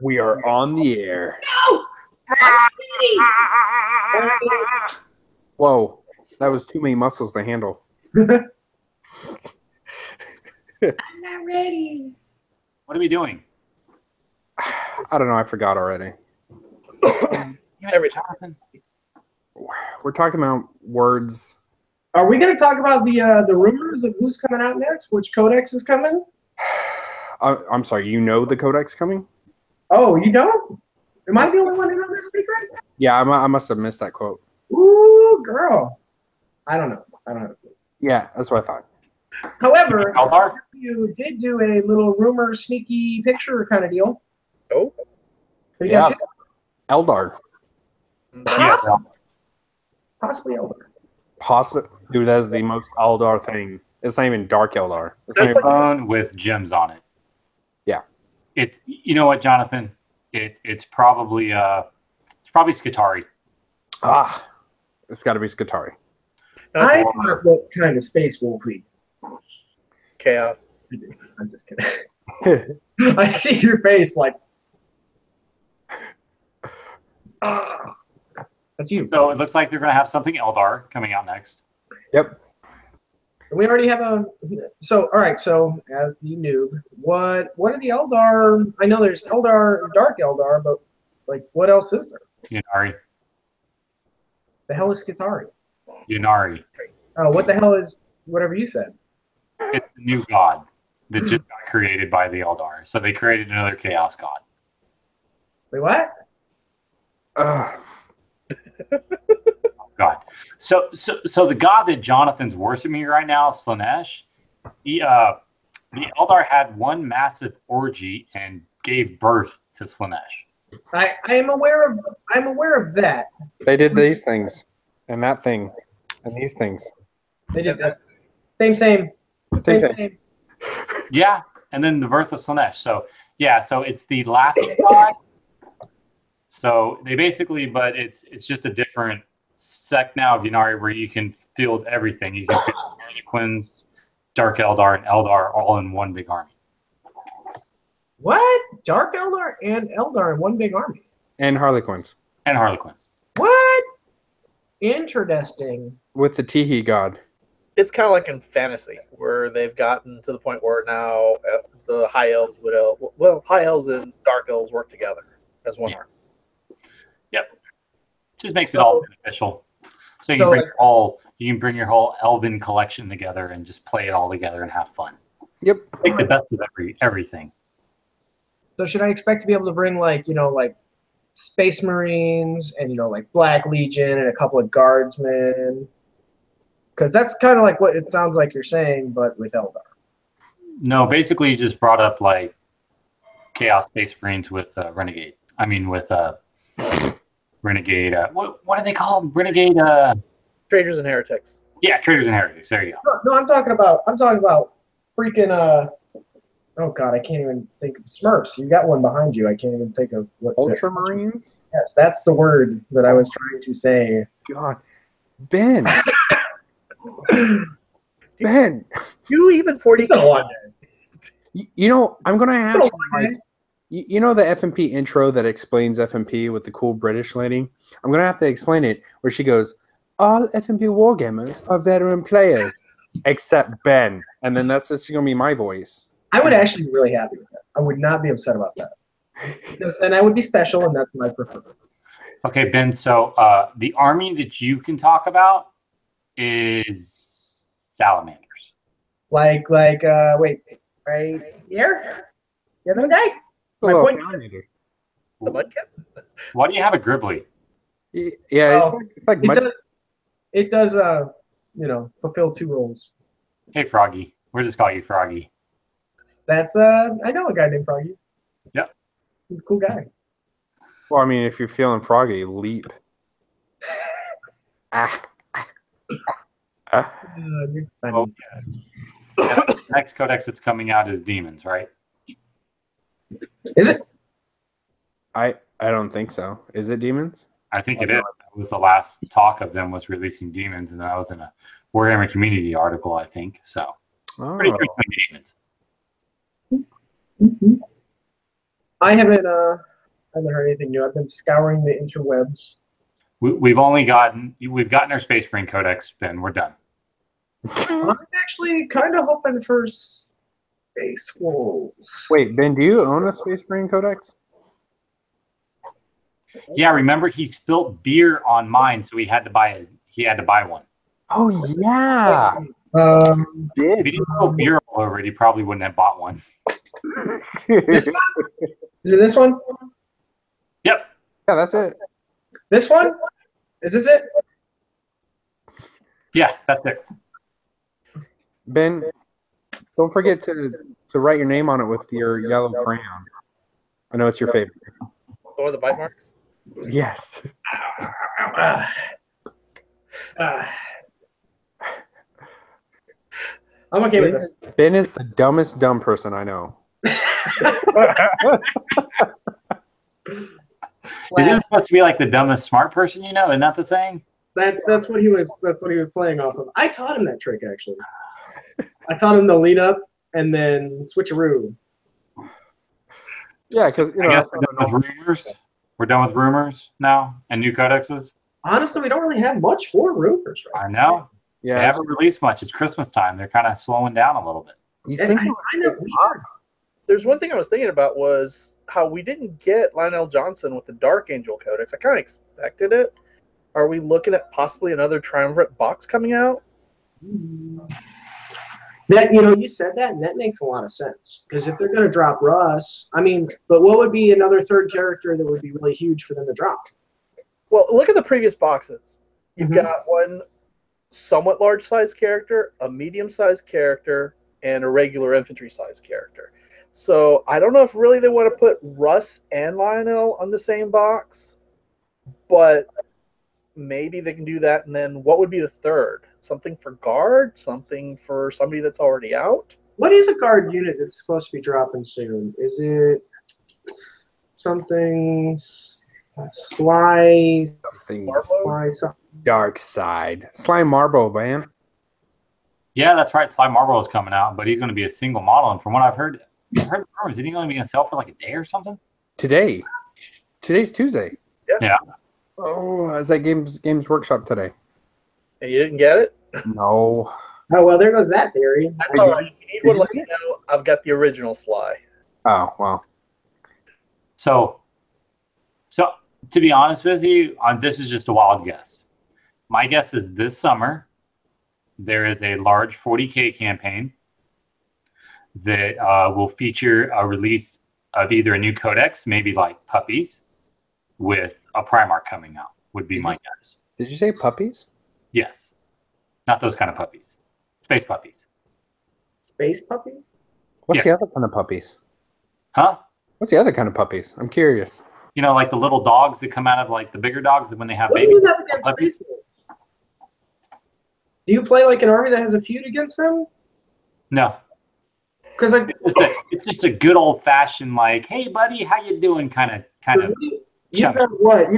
We are on the air. No! Whoa, that was too many muscles to handle. I'm not ready. What are we doing? I don't know. I forgot already. Every time. We're talking about words. Are we going to talk about the rumors of who's coming out next? Which codex is coming? I'm sorry. You know the codex coming? Oh, you don't? Am I the only one who knows this secret? Yeah, I must have missed that quote. Ooh, girl. I don't know. I don't know. Yeah, that's what I thought. However, Eldar? you did do a little rumor sneaky picture kind of deal. Oh, Did you guys Yeah. see that? Eldar. Yes. Possibly Eldar. Possibly. Dude, that is the most Eldar thing. It's not even Dark Eldar. It's not That's even- Bone with gems on it. Yeah. It's, you know what, Jonathan? It's probably Skitarii. It's got to be Skitarii. that's I thought what kind of space wolf we. chaos. I'm just kidding. I see your face like. That's you. So it looks like they're going to have something Eldar coming out next. Yep. We already have a. So all right. So as the noob, what are the Eldar? I know there's Eldar, Dark Eldar, but like what else is there? Yunari. The hell is Skitarii? Yunari. Oh, what the hell is whatever you said? It's the new god that just got created by the Eldar. So they created another chaos god. Wait, what? God. So the god that Jonathan's worshiping right now, Slanesh, the Eldar had one massive orgy and gave birth to Slanesh. I am aware of that. They did these things, and that thing, and these things. They did that. Same. Yeah, and then the birth of Slanesh. So yeah, so it's the laughing god. So they basically, but it's just a different sect now of Yunari where you can field everything. You can field Harlequins, Dark Eldar, and Eldar all in one big army. What? Dark Eldar and Eldar in one big army. And Harlequins. And Harlequins. What? Interesting. With the Teehee god. It's kind of like in fantasy, where they've gotten to the point where now the high elves high elves and dark elves work together as one army. Yep. Just makes it all beneficial. So you can bring your whole elven collection together and just play it all together and have fun. Yep. Take the best of everything. So should I expect to be able to bring like Space Marines and like Black Legion and a couple of Guardsmen? Because that's kind of like what it sounds like you're saying, but with Eldar. No, basically you just brought up like Chaos Space Marines with Renegade. I mean with Renegade. What are they called? Renegade. Traitors and heretics. Yeah, Traitors and Heretics. There you go. No, I'm talking about freaking oh god, I can't even think of Smurfs. You got one behind you. I can't even think of what. Ultramarines? Yes, that's the word that I was trying to say. God. Ben. Ben. You even 40. You know, I'm going to have to, like, you know the FNP intro that explains FNP with the cool British lady? I'm going to have to explain it where she goes, all FNP Wargamers are veteran players, except Ben. And then that's just going to be my voice. I would actually be really happy with that. I would not be upset about that. Because then I would be special, and that's my preferred. Okay, Ben. So the army that you can talk about is salamanders. Like, wait, right here? The other guy? My Hello, point- Salamander. The Mudcat? Why do you have a Gribbly? Yeah, Well, it's like it does fulfill two roles. Hey, Froggy. We'll just call you Froggy. That's I know a guy named Froggy. Yep. He's a cool guy. Well, I mean, if you're feeling froggy, leap. You're funny. Oh, the next codex that's coming out is Demons, right? Is it? I don't think so. Is it demons? I think it is. That was the last talk of them was releasing Demons, and that was in a Warhammer community article, I think. So, Oh. pretty sure it's going to be Demons. I haven't heard anything new. I've been scouring the interwebs. We've gotten our Space Marine Codex, Ben. We're done. I'm actually kind of hoping for Space Wolves. Wait, Ben, do you own a Space Marine Codex? Yeah, remember he spilt beer on mine, so he had to buy one. Oh yeah. Um, If he didn't spill beer all over it, he probably wouldn't have bought one. this one? Is it this one? Yep. Yeah, that's it. This one? Is this it? Yeah, that's it. Ben, don't forget to write your name on it with your yellow crayon. I know it's your favorite. Or the bite marks? Yes. I'm okay with this. Ben is the dumbest dumb person I know. Isn't it supposed to be like the dumbest smart person you know? Isn't that the saying? That's what he was playing off of. I taught him that trick actually. I taught him the lead up and then switcheroo. Yeah, because I guess we're done with rumors. We're done with rumors now and new codexes. Honestly, we don't really have much for rumors right I know. yeah, They haven't released much. It's Christmas time. They're kind of slowing down a little bit. you now. think And I find it weird. There's one thing I was thinking about was how we didn't get Lionel Johnson with the Dark Angel Codex. I kind of expected it. Are we looking at possibly another Triumvirate box coming out? That you said that, and that makes a lot of sense. Because if they're going to drop Russ, but what would be another third character that would be really huge for them to drop? Well, look at the previous boxes. You've Mhm. got one somewhat large-sized character, a medium-sized character, and a regular infantry-sized character. So I don't know if really they want to put Russ and Lionel on the same box, but maybe they can do that. And then what would be the third? Something for guard? Something for somebody that's already out? What is a guard unit that's supposed to be dropping soon? Is it something Sly? Dark Side. Slime Marble, man. Yeah, that's right. Sly Marble is coming out, but he's going to be a single model. And from what I've heard rumors, isn't he going to be on sale for like a day or something? Today. Today's Tuesday. Yeah. Oh, is that Games Workshop today? And you didn't get it? No. Oh, well, there goes that theory. That's all right. If you need one, let me know. I've got the original Sly. Oh, well. So to be honest with you, this is just a wild guess. My guess is this summer there is a large 40K campaign that will feature a release of either a new codex, maybe like puppies, with a Primarch coming out, would be my guess. Did you say puppies? Yes. Not those kind of puppies. Space puppies. Space puppies? What's the other kind of puppies? Huh? What's the other kind of puppies? I'm curious. You know, like the little dogs that come out of like the bigger dogs that when they have What do babies. you have against Space Wolves? Do you play like an army that has a feud against them? No. Because like it's just a good old fashioned like, hey buddy, how you doing kind of. You've got what?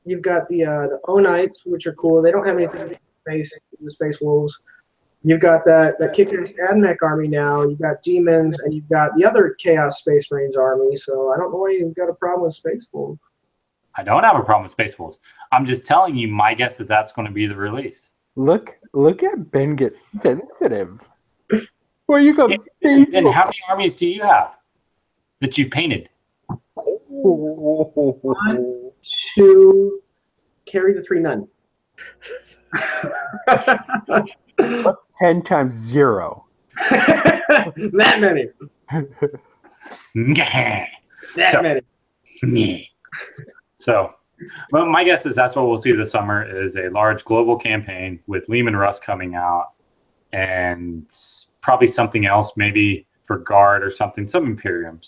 You've got the O-Knights, which are cool. They don't have anything to do with the Space Wolves. You've got that kick-ass Admech army now. You've got demons, and you've got the other Chaos Space Marines army. So I don't know why you've got a problem with Space Wolves. I don't have a problem with Space Wolves. I'm just telling you, my guess is that's going to be the release. Look at Ben get sensitive. Where you go? And how many armies do you have that you've painted? 1, 2, carry the 3 none. What's 10 times 0? That many. That many. So, well, my guess is that's what we'll see this summer is a large global campaign with Lehman Russ coming out and probably something else, maybe for Guard or something, some Imperium.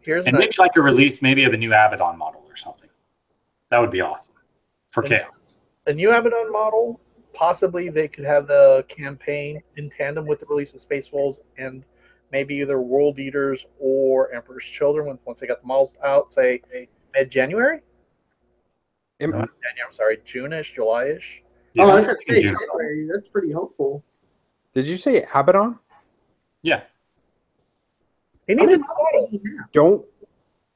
And maybe like a release maybe of a new Abaddon model or something. That would be awesome for Chaos. A new Abaddon model, possibly they could have the campaign in tandem with the release of Space Wolves and maybe either World Eaters or Emperor's Children once they got the models out, say mid-January? I'm sorry, June-ish, July-ish. Yeah, I was going to say January. That's pretty hopeful. Did you say Abaddon? Yeah. He needs a model. Don't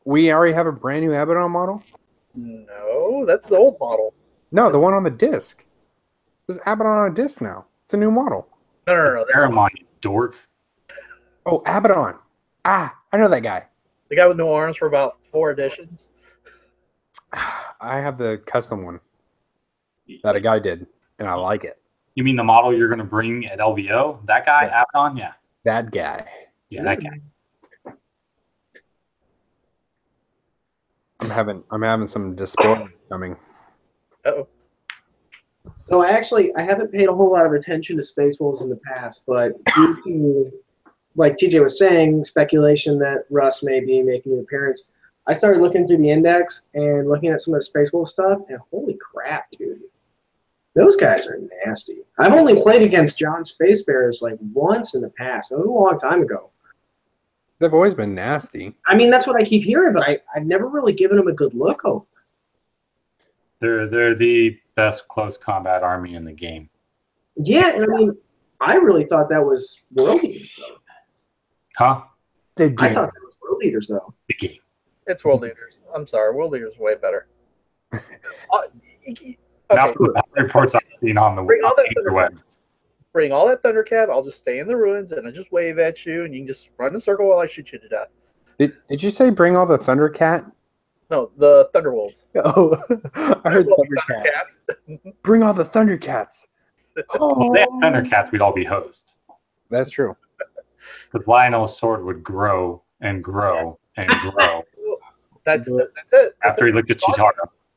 we already have a brand new Abaddon model? No, that's the old model. No, the one on the disc. There's Abaddon on a disc now. It's a new model. No. Paramount, you dork. Oh, Abaddon. Ah, I know that guy. The guy with no arms for about 4 editions. I have the custom one that a guy did, and I like it. You mean the model you're going to bring at LVO? That guy, Yeah. Abaddon? Yeah. That guy. Yeah, that guy. I'm having some disappointment coming. Uh-oh. No, I haven't paid a whole lot of attention to Space Wolves in the past, but due to, like TJ was saying, speculation that Russ may be making an appearance, I started looking through the index and looking at some of the Space Wolf stuff, and holy crap, dude. Those guys are nasty. I've only played against John Spacefarers like once in the past. That was a long time ago. They've always been nasty. I mean, that's what I keep hearing, but I've never really given them a good look over. They're the best close combat army in the game. Yeah, and I mean, I really thought that was World Eaters, though. Huh? The I game. thought that was World Eaters, though. The game. It's World Leaders. I'm sorry. World Leaders is way better. Now Okay. for the reports I've seen on the Bring all that interwebs. Bring all that Thundercat. I'll just stay in the ruins and I just wave at you, and you can just run in a circle while I shoot you to death. Did you say bring all the Thundercat? No, the Thunderwolves. Oh, I heard Thundercat. Thundercats. Bring all the Thundercats. If Oh, they had Thundercats, we'd all be host. that's true. Because Lionel's sword would grow and grow and grow That's it. That's after he looked at Chitara.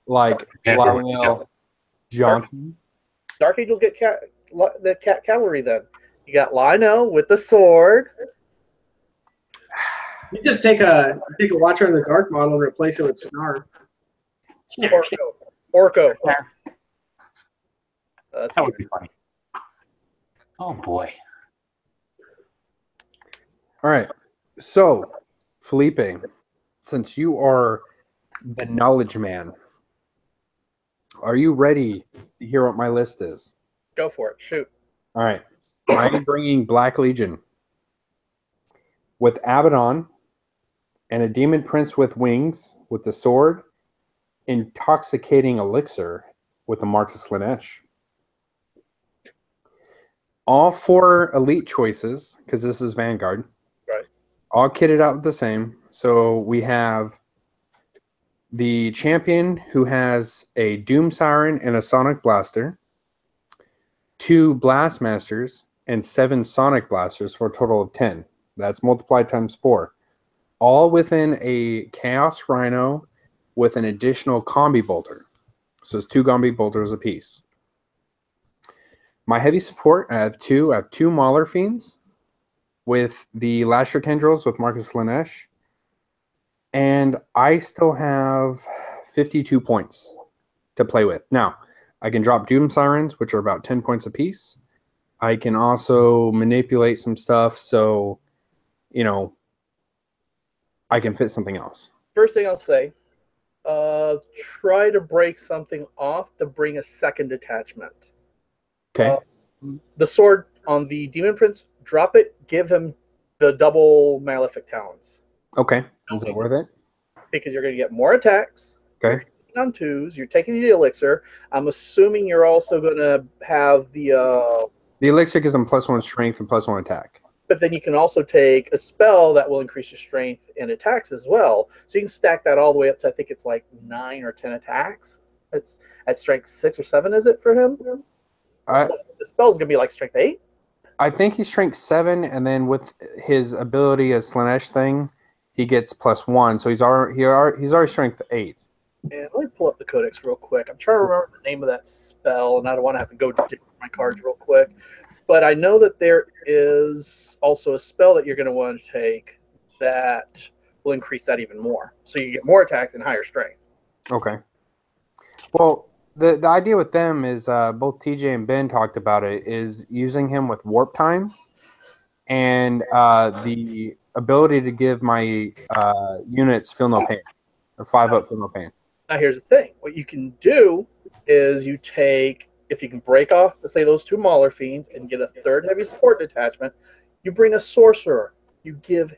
Like And Lionel Johnson. Dark Angels get the cat cavalry. Then you got Lionel with the sword. You just take a Watcher in the Dark model and replace it with Snarf. Orko. That would be funny. Oh boy. All right. So, Felipe, since you are the knowledge man, are you ready to hear what my list is? Go for it. Shoot. All right. I am bringing Black Legion with Abaddon and a Demon Prince with wings with the sword, Intoxicating Elixir with the Marcus Lanesh. All 4 elite choices, because this is Vanguard. Right. All kitted out the same. So we have the champion who has a Doom Siren and a Sonic Blaster, 2 Blast Masters, and 7 Sonic Blasters for a total of 10. That's multiplied times 4. All within a Chaos Rhino with an additional Combi Bolter. So it's 2 Combi Bolters apiece. My heavy support, I have 2 Mauler Fiends with the Lasher Tendrils with Marcus Lanesh. And I still have 52 points to play with. Now, I can drop Doom Sirens, which are about 10 points apiece. I can also manipulate some stuff so, you know, I can fit something else. First thing I'll say, try to break something off to bring a second detachment. Okay. The sword on the Demon Prince, drop it, give him the double Malefic Talons. Okay. Is that worth it? Because you're going to get more attacks. Okay. On 2s, you're taking the elixir. I'm assuming you're also going to have the elixir gives them +1 strength and +1 attack. But then you can also take a spell that will increase your strength and attacks as well. So you can stack that all the way up to, I think it's like 9 or 10 attacks. It's at strength 6 or 7, is it for him? The spell's going to be like strength 8? I think he's strength 7, and then with his ability as Slanesh thing, he gets +1. So he's already strength 8. And let me pull up the codex real quick. I'm trying to remember the name of that spell, and I don't want to have to go dig my cards real quick. But I know that there is also a spell that you're going to want to take that will increase that even more. So you get more attacks and higher strength. Okay. Well, the idea with them is both TJ and Ben talked about it, is using him with warp time and the ability to give my units feel no pain, or 5-up feel no pain. Now here's the thing. What you can do is you take, if you can break off, let's say, those 2 Mauler Fiends and get a 3rd heavy support detachment, you bring a sorcerer. You give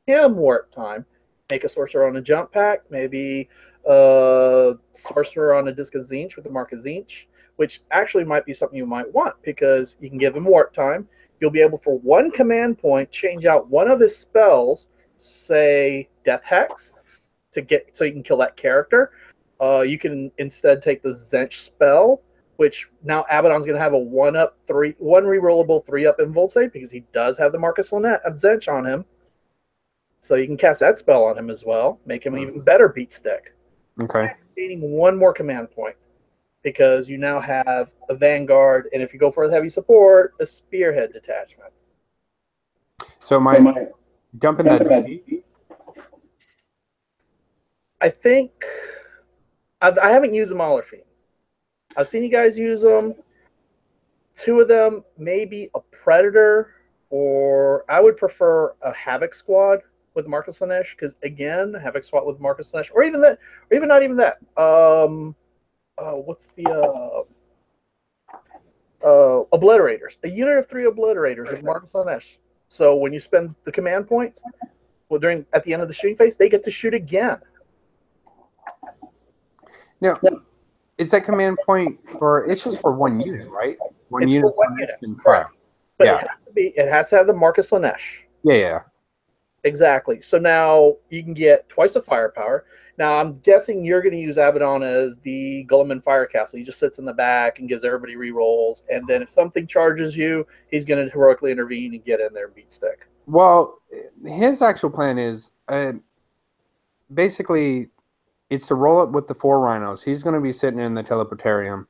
him warp time, make a sorcerer on a jump pack, maybe a sorcerer on a disc of Zinch with the mark of Zinch, which actually might be something you might want because you can give him warp time. You'll be able, for one command point, change out one of his spells, say Death Hex, to get so you can kill that character. You can instead take the Zench spell, which now Abaddon's going to have a 1-up, 1 rerollable 3-up invul save because he does have the Marcus Lynette of Zench on him. So you can cast that spell on him as well, make him even better beat stick. Okay. Gaining one more command point because you now have a Vanguard, and if you go for a heavy support, a Spearhead detachment. So my dumping that DB? I think I haven't used the Mauler Fiends. I've seen you guys use them. 2 of them, maybe a Predator, or I would prefer a Havoc Squad with Marcus Lanesh, because again, Havoc Squad with Marcus Lanesh, or even that, or even not even that. What's the Obliterators? A unit of 3 Obliterators with Marcus Lanesh. So when you spend the command points, well, at the end of the shooting phase, they get to shoot again. Now, is that command point it's just for 1 unit, right? It's unit. For 1 unit. Right. But yeah. it has to have the Marcus Lanesh. Yeah. Exactly. So now you can get twice the firepower. Now I'm guessing you're going to use Abaddon as the Gulliman Fire Castle. He just sits in the back and gives everybody rerolls, and then if something charges you, he's going to heroically intervene and get in there and beat stick. Well, his actual plan is basically it's to roll up with the 4 rhinos. He's going to be sitting in the teleportarium,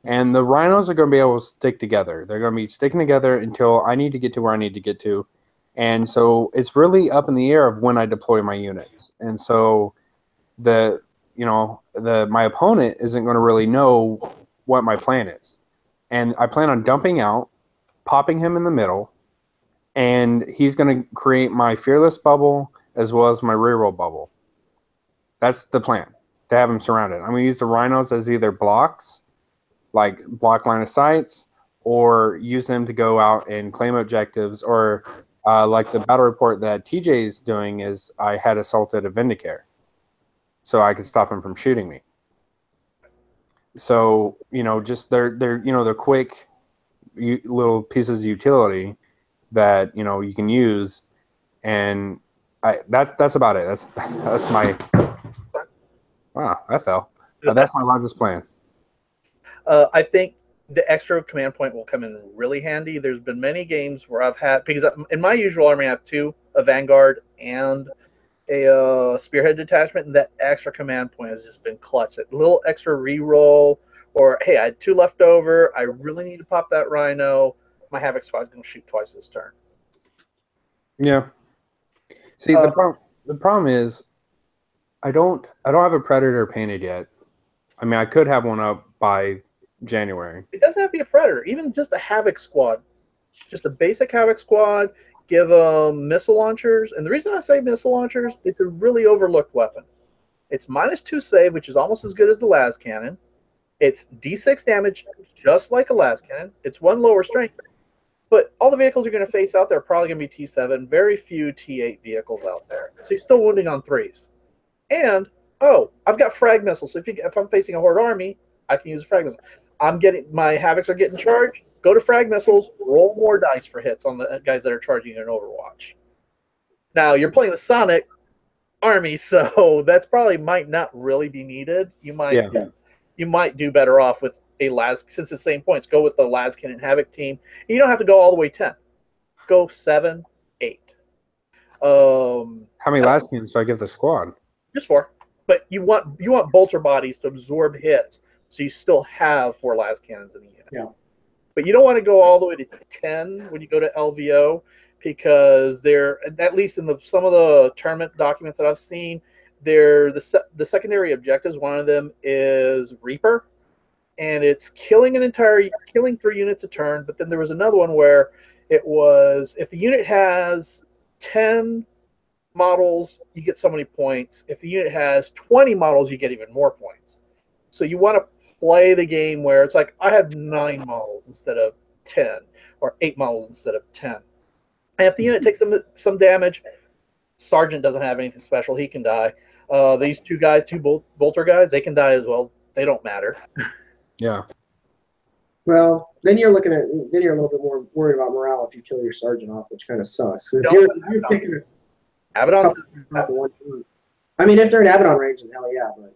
and the rhinos are going to be able to stick together. They're going to be sticking together until I need to get to where I need to get to. And so it's really up in the air of when I deploy my units. And so my opponent isn't going to really know what my plan is. And I plan on dumping out, popping him in the middle, and he's going to create my fearless bubble as well as my reroll bubble. That's the plan, to have him surrounded. I'm going to use the rhinos as either blocks, like block line of sights, or use them to go out and claim objectives, or like the battle report that TJ is doing is I had assaulted a Vindicare, so I could stop him from shooting me. So, just they're quick little pieces of utility that, you can use. And that's about it. That's my, wow, that fell. That's my largest plan. I think the extra command point will come in really handy. There's been many games where I've had, because in my usual army I have 2, a Vanguard and a Spearhead detachment, and that extra command point has just been clutch. A little extra reroll, or hey, I had 2 left over, I really need to pop that Rhino, my Havoc Squad's going to shoot twice this turn. Yeah. See, the problem is I don't have a Predator painted yet. I mean, I could have one up by January. It doesn't have to be a Predator. Even just a Havoc Squad. Just a basic Havoc Squad. Give them missile launchers. And the reason I say missile launchers, it's a really overlooked weapon. It's -2 save, which is almost as good as the las cannon. It's D6 damage, just like a las cannon. It's 1 lower strength. But all the vehicles you're going to face out there are probably going to be T7. Very few T8 vehicles out there. So you're still wounding on 3s. And, I've got frag missiles. So if I'm facing a Horde army, I can use a frag missile. My Havocs are getting charged. Go to frag missiles, roll more dice for hits on the guys that are charging in Overwatch. Now, you're playing the Sonic army, so that's probably might not really be needed. You might do better off with a las, since the same points. Go with the Laskin and Havoc team. You don't have to go all the way 10. Go 7, 8. How many Laskins do I give the squad? Just 4. But you want bolter bodies to absorb hits, so you still have 4 las cannons in the unit. Yeah. But you don't want to go all the way to 10 when you go to LVO, because they're, at least in some of the tournament documents that I've seen, they're the secondary objectives. One of them is Reaper, and it's killing 3 units a turn. But then there was another one where it was, if the unit has 10 models, you get so many points. If the unit has 20 models, you get even more points. So you want to play the game where it's like, I have 9 models instead of 10, or 8 models instead of 10. And if the unit takes some damage, Sergeant doesn't have anything special. He can die. These two guys, bolter guys, they can die as well. They don't matter. Yeah. Well, then you're a little bit more worried about morale if you kill your sergeant off, which kind of sucks. If you're picking Abaddon's. I mean, if they're in Abaddon range, then hell yeah. But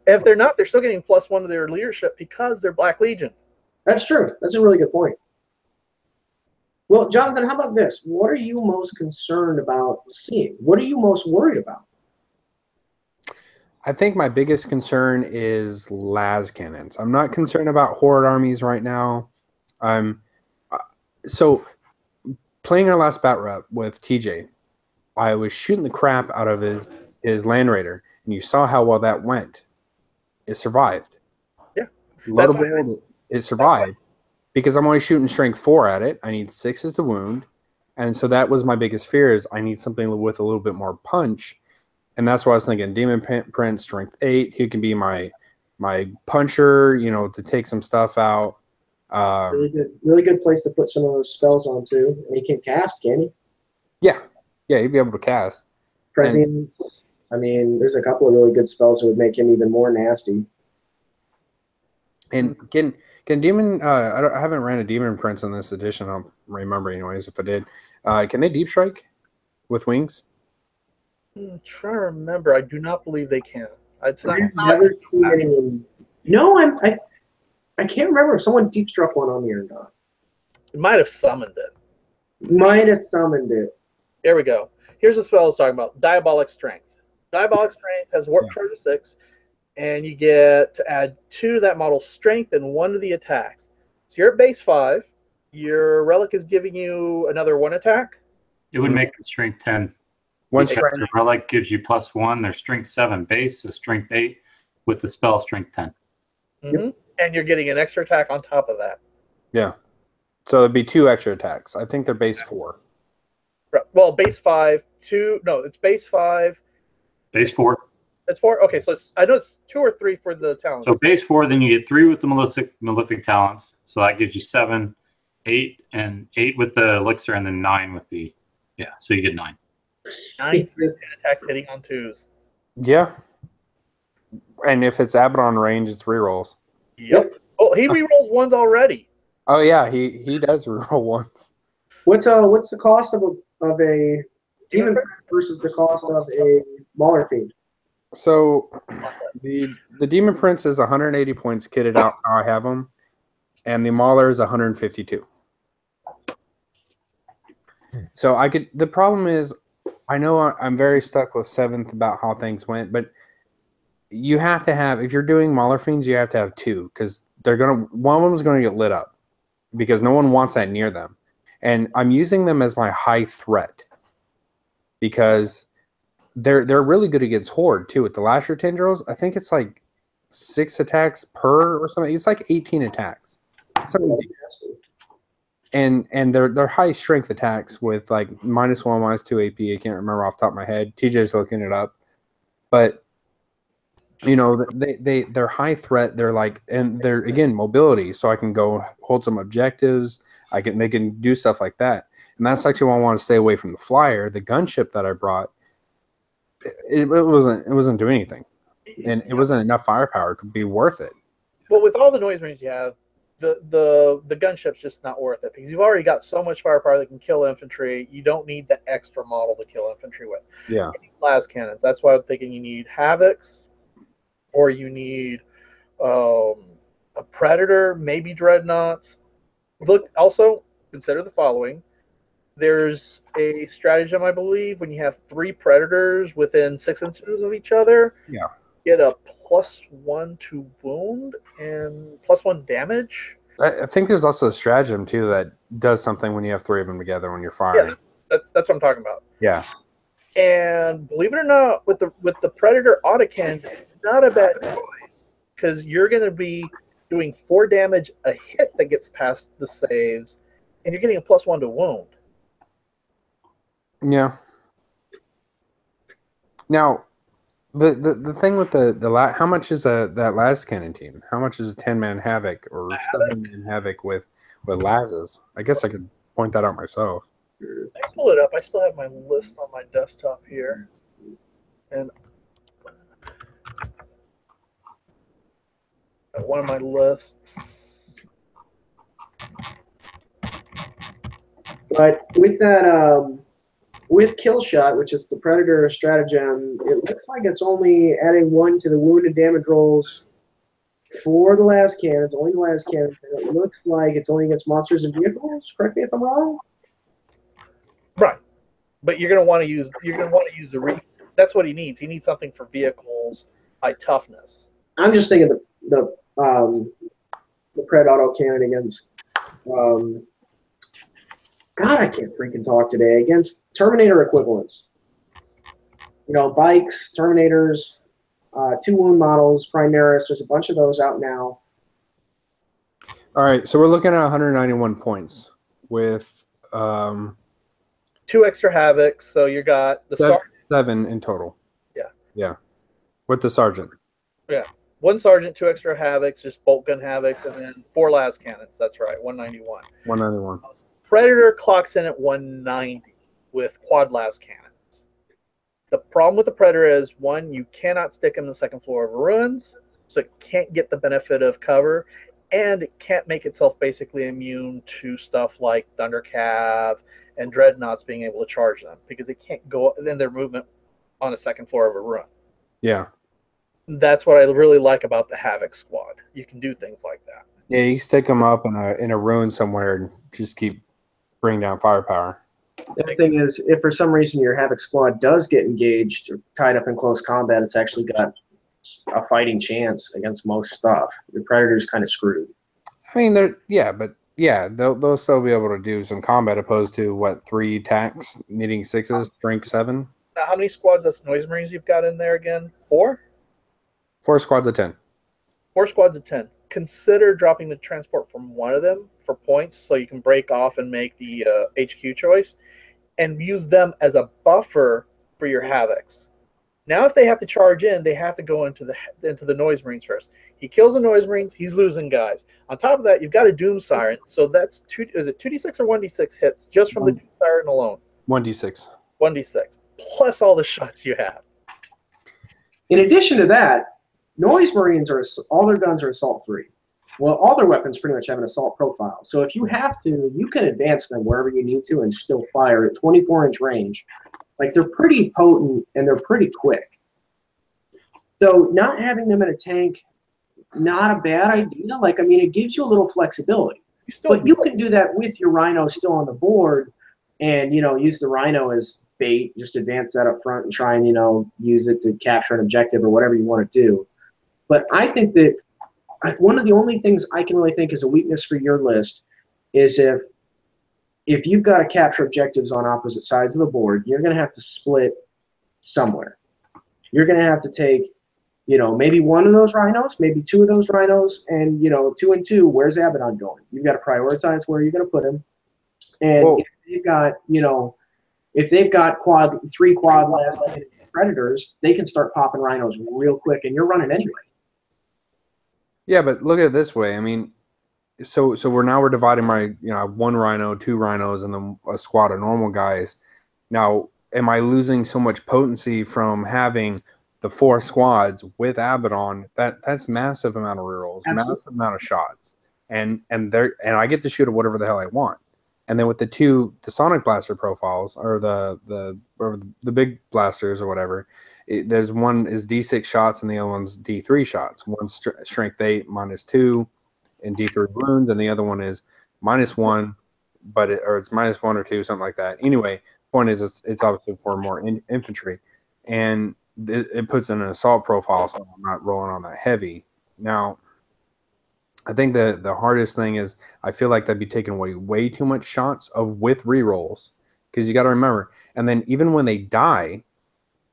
if they're not, they're still getting +1 to their leadership because they're Black Legion. that's true. That's a really good point. Well, Jonathan, how about this? What are you most concerned about seeing? What are you most worried about? I think my biggest concern is las cannons. I'm not concerned about horde armies right now. So playing our last bat rep with TJ, I was shooting the crap out of his Land Raider, and you saw how well that went. It survived. Yeah. Loadable, it survived because I'm only shooting strength 4 at it. I need 6 to wound. And so that was my biggest fear is I need something with a little bit more punch. And that's why I was thinking Demon Prince, strength 8. He can be my puncher, you know, to take some stuff out. Really good place to put some of those spells on too. And he can cast, can he? Yeah, he'd be able to cast. Prescience. I mean, there's a couple of really good spells that would make him even more nasty. And can Demon? I haven't ran a Demon Prince in this edition. I don't remember, anyways. If I did, can they deep strike with wings? I'm trying to remember. I do not believe they can. It's not. No, I can't remember if someone deep struck one on me or not. It might have summoned it. Might have summoned it. There we go. Here's the spell I was talking about. Diabolic Strength. Diabolic Strength has warp charge of 6, and you get to add 2 to that model's strength and 1 to the attacks. So you're at base 5. Your relic is giving you another 1 attack. It would make them strength 10. One Because strength. the relic gives you +1. They're strength 7 base, so strength 8 with the spell strength 10. Mm-hmm. And you're getting an extra attack on top of that. Yeah. So it'd be 2 extra attacks. I think they're base 4. Well, base 5, 2. No, it's base 5. Base 4. It's 4. Okay, so I know it's 2 or 3 for the talents. So base 4, then you get 3 with the malefic talents. So that gives you 7, 8, and 8 with the elixir, and then 9 with the So you get 9. 9 strength 10 attacks hitting on 2s. Yeah. And if it's Abaddon range, it's rerolls. Yep. Oh, he rerolls 1s already. Oh yeah, he does reroll 1s. What's the cost of a demon Prince versus the cost of a Mauler Fiend? So the Demon Prince is 180 points kitted out how I have them, and the Mauler is 152. So the problem is, I know I'm very stuck with 7th about how things went, but you have to have, if you're doing Mauler Fiends, you have to have 2, because one of them is going to get lit up, because no one wants that near them. And I'm using them as my high threat, because they're really good against Horde too. With the Lasher Tendrils, I think it's like 6 attacks per or something. It's like 18 attacks. And they're high strength attacks with like -1, -2 AP. I can't remember off the top of my head. TJ's looking it up, but you know they're high threat. They're like, and they're again mobility, so I can go hold some objectives. They can do stuff like that, and that's actually why I want to stay away from the flyer. The gunship that I brought, it wasn't doing anything, and it wasn't enough firepower to be worth it. Well, with all the noise range you have, the gunship's just not worth it, because you've already got so much firepower that can kill infantry. You don't need the extra model to kill infantry with. Yeah. You need las cannons. That's why I'm thinking you need Havocs, or you need a Predator, maybe Dreadnoughts. Look, also consider the following. There's a stratagem, I believe, when you have 3 Predators within 6 inches of each other. Yeah. Get a +1 to wound and +1 damage. I think there's also a stratagem too that does something when you have 3 of them together when you're firing. Yeah, that's what I'm talking about. Yeah. And believe it or not, with the Predator autocannon, it's not a bad choice, because you're going to be doing 4 damage a hit that gets past the saves, and you're getting a +1 to wound. Yeah. Now, the thing with the how much is that las cannon team? How much is a 10-man Havoc or 7-man Havoc with Lazes? I guess I could point that out myself. I pull it up. I still have my list on my desktop here. And one of my lists. But with that, with Kill Shot, which is the Predator stratagem, it looks like it's only adding 1 to the wound and damage rolls for the last cannons, only the last cannons. And it looks like it's only against monsters and vehicles. Correct me if I'm wrong. Right. But you're gonna want to use the that's what he needs. He needs something for vehicles, high toughness. I'm just thinking the Pred auto cannon against God, I can't freaking talk today, against Terminator equivalents. You know, bikes, Terminators, 2 wound models, Primaris. There's a bunch of those out now. All right, so we're looking at 191 points with 2 extra Havocs, so you got the 7 in total. Yeah. Yeah. With the Sergeant. Yeah. 1 Sergeant, 2 extra Havocs, just bolt gun Havocs, and then 4 las cannons. That's right, 191. 191. Predator clocks in at 190 with quad las cannons. The problem with the Predator is, 1, you cannot stick him in the second floor of ruins, so it can't get the benefit of cover, and it can't make itself basically immune to stuff like Thundercav and Dreadnoughts being able to charge them, because it can't go in their movement on the second floor of a ruin. Yeah. That's what I really like about the Havoc squad. You can do things like that. Yeah, you stick them up in a ruin somewhere and just keep bringing down firepower. The other thing is, if for some reason your Havoc squad does get engaged or tied up in close combat, it's actually got a fighting chance against most stuff. The Predator's kind of screwed. I mean, they'll still be able to do some combat opposed to what, 3 attacks needing 6s, strength 7. Now, how many squads that's Noise Marines you've got in there again? 4? 4 squads of 10. 4 squads of 10. Consider dropping the transport from one of them for points, so you can break off and make the HQ choice, and use them as a buffer for your Havocs. Now, if they have to charge in, they have to go into the Noise Marines first. He kills the Noise Marines, he's losing guys. On top of that, you've got a Doom Siren, so that's is it 2d6 or 1d6 hits just from the Doom Siren alone? 1d6. 1d6 plus all the shots you have. In addition to that, Noise Marines all their guns are assault 3. Well, all their weapons pretty much have an assault profile. So if you have to, you can advance them wherever you need to and still fire at 24-inch range. Like, they're pretty potent and they're pretty quick. So not having them in a tank, not a bad idea. Like, I mean, it gives you a little flexibility. But you can do that with your Rhino still on the board and, you know, use the Rhino as bait, just advance that up front and try and, you know, use it to capture an objective or whatever you want to do. But I think that one of the only things I can really think is a weakness for your list is if you've got to capture objectives on opposite sides of the board, you're going to have to split somewhere. You're going to have to take, you know, maybe 1 of those Rhinos, maybe 2 of those Rhinos, and, you know, 2 and 2, where's Abaddon going? You've got to prioritize where you're going to put him. And if they've got, you know, if they've got 3 quad last Predators, they can start popping Rhinos real quick, and you're running anyway. Yeah, but look at it this way. I mean, so we're dividing my, you know, 1 Rhino, 2 Rhinos, and then a squad of normal guys. Now, am I losing so much potency from having the 4 squads with Abaddon? That's massive amount of rerolls, massive amount of shots, and I get to shoot at whatever the hell I want. And then with the Sonic Blaster profiles, or the big blasters or whatever, there's one is D6 shots and the other one's D3 shots. One's strength 8 -2 and D3 wounds, and the other one is -1, but it's -1 or 2, something like that. Anyway, point is it's obviously for more infantry, and it puts in an assault profile, so I'm not rolling on that heavy. Now, I think the hardest thing is I feel like that'd be taking away way too much shots with rerolls, because you got to remember, and then even when they die,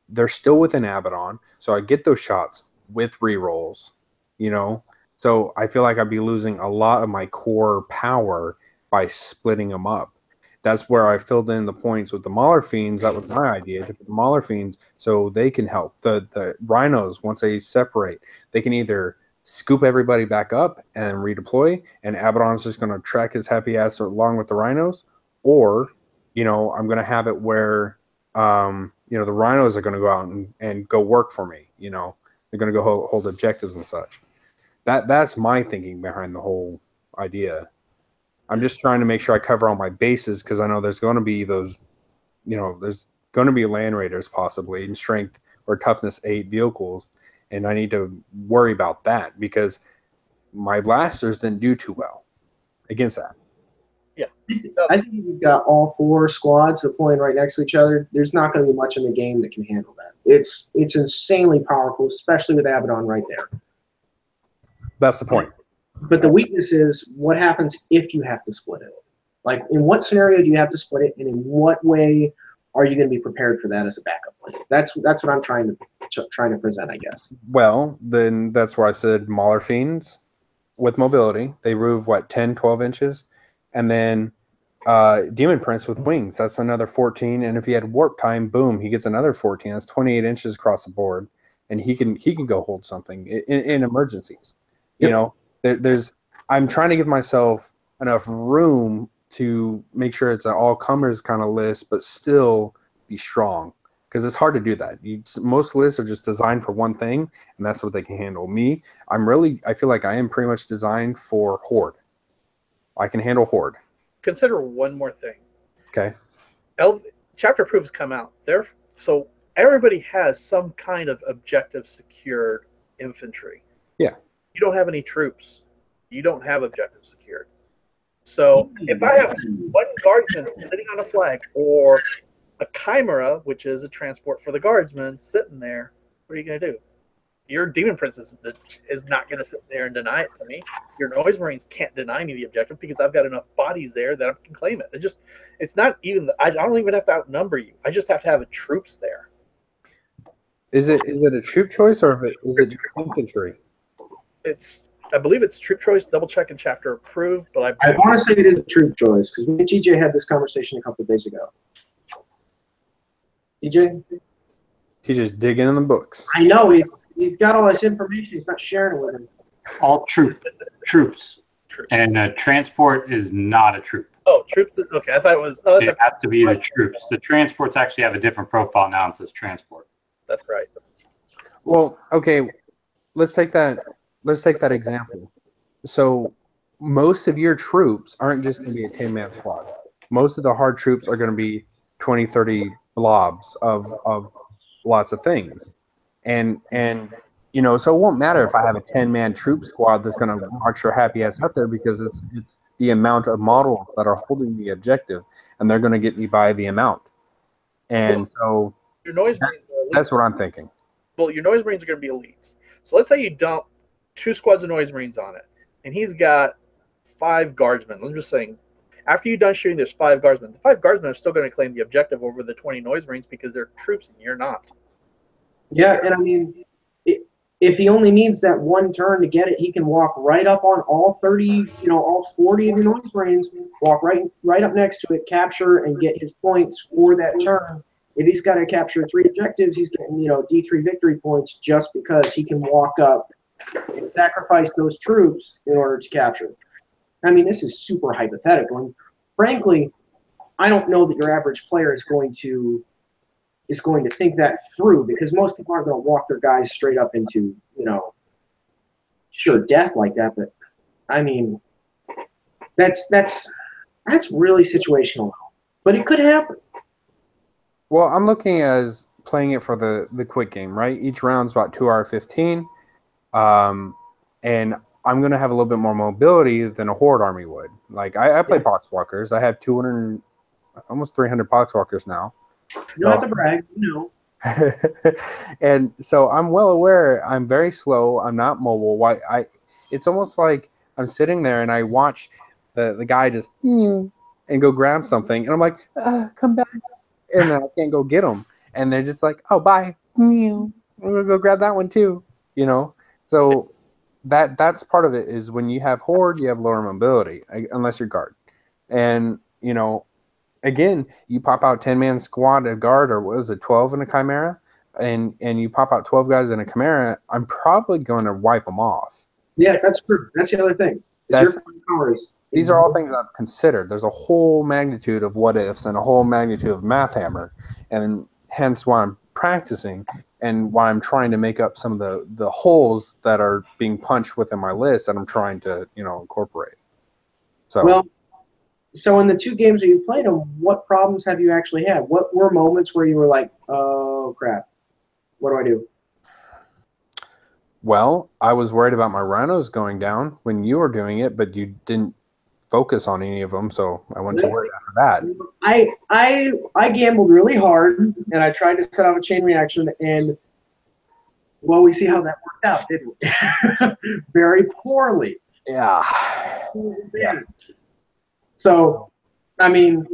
they're still within Abaddon, so I get those shots with rerolls, you know. So I feel like I'd be losing a lot of my core power by splitting them up. That's where I filled in the points with the Mauler Fiends. That was my idea, to put the Mauler Fiends so they can help. The Rhinos, once they separate, they can either scoop everybody back up and redeploy, and Abaddon's just going to track his happy ass along with the Rhinos, or you know, I'm going to have it where, you know, the rhinos are going to go out and go work for me. You know, they're going to go hold objectives and such. That's my thinking behind the whole idea. I'm just trying to make sure I cover all my bases because I know there's going to be those, you know, there's going to be land raiders possibly in strength or toughness 8 vehicles, and I need to worry about that because my blasters didn't do too well against that. Yeah, I think you've got all 4 squads deploying right next to each other. There's not going to be much in the game that can handle that. It's insanely powerful, especially with Abaddon right there. That's the point. But the weakness is what happens if you have to split it. Like, in what scenario do you have to split it, and in what way are you going to be prepared for that as a backup plan? That's what I'm trying to present, I guess. Well, then that's where I said Mauler Fiends with mobility. They move, what, 10, 12 inches? And then Demon Prince with wings. That's another 14. And if he had warp time, boom, he gets another 14. That's 28 inches across the board. And he can go hold something in emergencies. Yep. You know, I'm trying to give myself enough room to make sure it's an all-comers kind of list, but still be strong. Because it's hard to do that. Most lists are just designed for one thing, and that's what they can handle. Me, I feel like I am pretty much designed for Horde. I can handle Horde. Consider one more thing. Okay. Chapter proofs come out. So everybody has some kind of objective secured infantry. Yeah. You don't have any troops. You don't have objective secured. So if I have one guardsman sitting on a flag or a chimera, which is a transport for the guardsman, sitting there, what are you going to do? Your Demon Prince is not going to sit there and deny it to me. Your Noise Marines can't deny me the objective because I've got enough bodies there that I can claim it. It's not even. I don't even have to outnumber you. I just have to have troops there. Is it a troop choice or is it infantry? I believe it's troop choice. Double check in chapter approved, but I want to say it is a troop choice because me and TJ had this conversation a couple of days ago. TJ? TJ's digging in the books. I know he's got all this information. He's not sharing it with him. All troops. And transport is not a troop. Oh, troops. Okay, I thought it was. Oh, it has to be the troops. The transports actually have a different profile now. It says transport. That's right. Well, okay. Let's take that example. So most of your troops aren't just going to be a 10-man squad. Most of the hard troops are going to be 20, 30 blobs of lots of things. And you know, so it won't matter if I have a 10-man troop squad that's going to march their happy ass up there because it's the amount of models that are holding the objective, and they're going to get me by the amount. And so your noise that's what I'm thinking. Well, your Noise Marines are going to be elites. So let's say you dump 2 squads of Noise Marines on it, and he's got 5 guardsmen. I'm just saying, after you're done shooting, there's 5 guardsmen. The 5 guardsmen are still going to claim the objective over the 20 Noise Marines because they're troops and you're not. Yeah, and I mean, if he only needs that one turn to get it, he can walk right up on all 30, all 40 of your Noise Marines, walk right up next to it, capture, and get his points for that turn. If he's got to capture 3 objectives, he's getting, D3 victory points just because he can walk up and sacrifice those troops in order to capture. I mean, this is super hypothetical. And frankly, I don't know that your average player is going to think that through because most people aren't going to walk their guys straight up into, sure death like that. But I mean, that's really situational. But it could happen. Well, I'm looking as playing it for the quick game, right? Each round's about 2:15, and I'm going to have a little bit more mobility than a Horde army would. Like, I play Poxwalkers. I have 200, almost 300 Poxwalkers now. You don't have to brag, And so I'm well aware I'm very slow. I'm not mobile. It's almost like I'm sitting there and I watch the guy just and go grab something, and I'm like, come back. And then I can't go get them. And they're just like, oh, bye. I'm going to go grab that one too. So that's part of it is when you have Horde, you have lower mobility, unless you're guard. And, again, you pop out 10-man squad of guard, or what was it, 12 in a Chimera, and you pop out 12 guys in a Chimera, I'm probably going to wipe them off. Yeah, that's true. That's the other thing. Your powers. these are all things I've considered. There's a whole magnitude of what ifs and a whole magnitude of math hammer, and hence why I'm practicing and why I'm trying to make up some of the holes that are being punched within my list that I'm trying to incorporate. So well, so in the 2 games that you played them, what problems have you actually had? What were moments where you were like, oh crap, what do I do? well, I was worried about my rhinos going down when you were doing it, but you didn't focus on any of them, so I went to work after that. I gambled really hard, and I tried to set off a chain reaction, and well, we see how that worked out, didn't we? Very poorly. Yeah. So, I mean,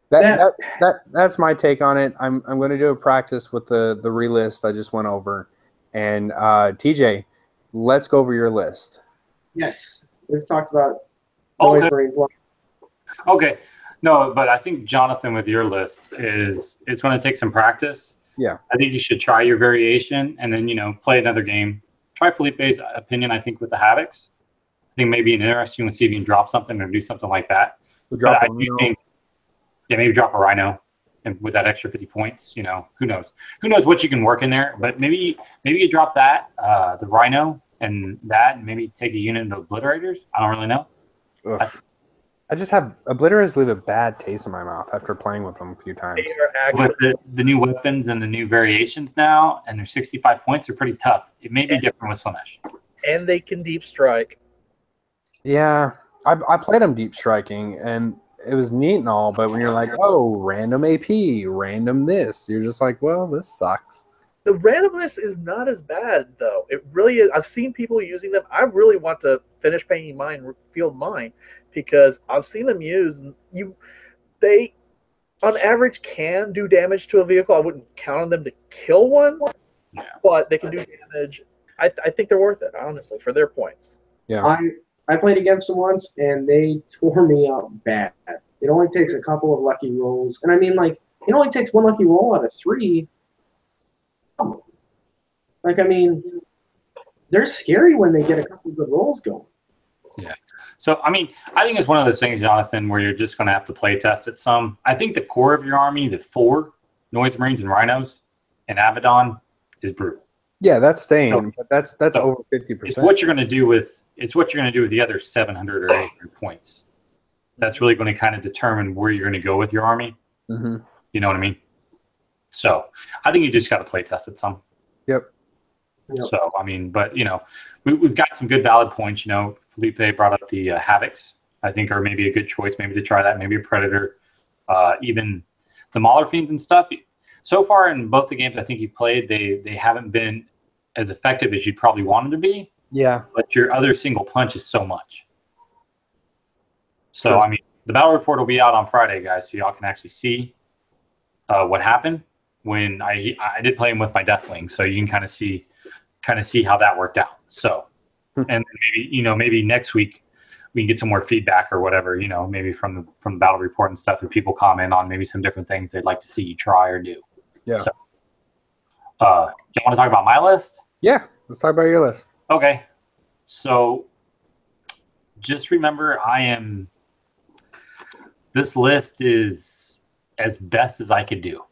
that's my take on it. I'm going to do a practice with the relist I just went over, and TJ, let's go over your list. yes, we've talked about noise marines. Okay. No, but I think, Jonathan, with your list, it's going to take some practice. Yeah. I think you should try your variation and then, play another game. Try Felipe's opinion, I think, with the Havocs. I think maybe an interesting one, see if you can drop something or do something like that. Drop I do think, maybe drop a Rhino, and with that extra 50 points, who knows? Who knows what you can work in there? But maybe you drop that, the Rhino, and maybe take a unit of Obliterators. I don't really know. I just have Obliterators leave a bad taste in my mouth after playing with them a few times. With the new weapons and the new variations now, and their 65 points are pretty tough. It may be different with Slanesh. And they can deep strike. Yeah, I played them deep striking, and it was neat and all, but when you're like, oh, random AP, random this, you're just like, well, this sucks. The randomness is not as bad, though. It really is. I've seen people using them. I really want to finish painting mine, field mine, because I've seen them used. They, on average, can do damage to a vehicle. I wouldn't count on them to kill one, but they can do damage. I think they're worth it, honestly, for their points. Yeah. I played against them once, and they tore me up bad. It only takes a couple of lucky rolls. And I mean, like, it only takes 1 lucky roll out of 3. Like, I mean, they're scary when they get a couple of good rolls going. Yeah. So, I mean, I think it's one of those things, Jonathan, where you're just going to have to play test it some. I think the core of your army, the 4 Noise Marines and Rhinos and Abaddon, is brutal. Yeah, that's staying, but that's over 50%. It's what you're going to do with the other 700 or 800 points. That's really going to kind of determine where you're going to go with your army. Mm-hmm. You know what I mean? So I think you just got to play test it some. Yep. So, I mean, but, we've got some good valid points. Felipe brought up the Havocs, I think, are maybe a good choice, maybe to try that, maybe a Predator, even the Mauler Fiends and stuff. So far in both the games I think you've played, they haven't been as effective as you'd probably want them to be. Yeah. But your other single punch is so much. So, I mean, the battle report will be out on Friday, guys, so y'all can actually see what happened when I did play him with my Deathwing, so you can kind of see how that worked out. So, and maybe next week we can get some more feedback or whatever, maybe from the battle report and stuff, and people comment on maybe some different things they'd like to see you try or do. Yeah. So, you want to talk about my list? Yeah, let's talk about your list. Okay. So, just remember, this list is as best as I could do.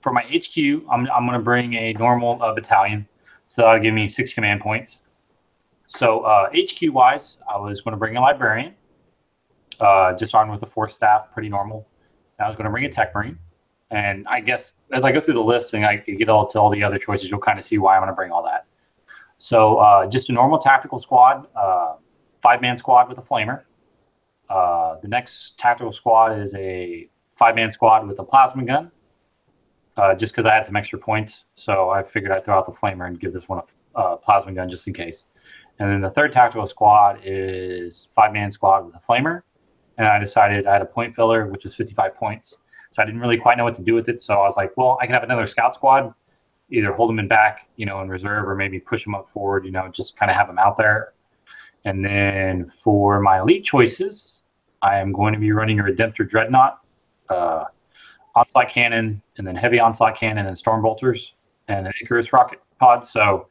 For my HQ, I'm going to bring a normal battalion. So that'll give me 6 command points. So HQ wise, I was going to bring a librarian, just armed with a 4 staff, pretty normal. And I was going to bring a tech marine. And I guess as I go through the list and I get to all the other choices, you'll kind of see why I'm going to bring all that. So just a normal tactical squad, 5-man squad with a flamer. The next tactical squad is a 5-man squad with a plasma gun, just because I had some extra points. So I figured I'd throw out the flamer and give this one a plasma gun just in case. And then the third tactical squad is 5-man squad with a flamer. And I decided I had a point filler, which was 55 points. So I didn't really quite know what to do with it. So I was like, well, I can have another scout squad, either hold them in back, in reserve, or maybe push them up forward, just kind of have them out there. And then for my elite choices, I am going to be running a Redemptor Dreadnought, onslaught cannon, and then heavy onslaught cannon and storm bolters, and an Icarus rocket pod. So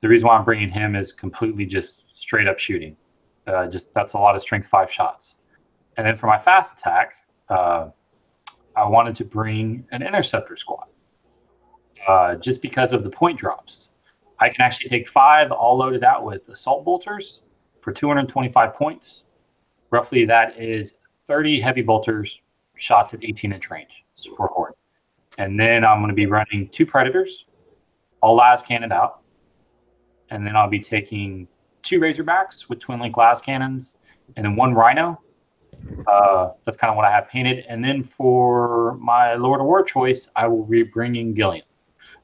the reason why I'm bringing him is completely just straight up shooting. Just that's a lot of strength 5 shots. And then for my fast attack, I wanted to bring an interceptor squad. Just because of the point drops. I can actually take 5 all loaded out with assault bolters for 225 points. Roughly that is 30 heavy bolters shots at 18-inch range for Horde. And then I'm going to be running 2 predators, all las cannoned out. And then I'll be taking 2 razorbacks with twin link las cannons, and then 1 rhino. That's kind of what I have painted. And then for my Lord of War choice, I will be bringing Gilliam.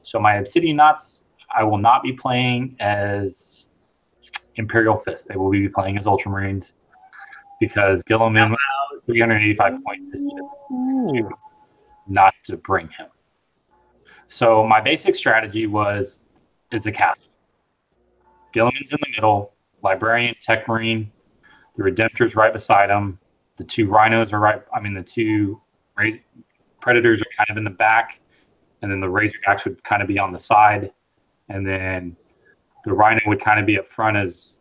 So my Obsidian Knots, I will not be playing as Imperial Fist. They will be playing as Ultramarines because Gilliam, 385 points is just not to bring him. So my basic strategy is a cast. Gilliam's in the middle, Librarian, Tech Marine, the Redemptor's right beside him, the 2 Rhinos are right. I mean, the 2 Predators are kind of in the back, and then the Razorbacks would kind of be on the side, and then the Rhino would kind of be up front as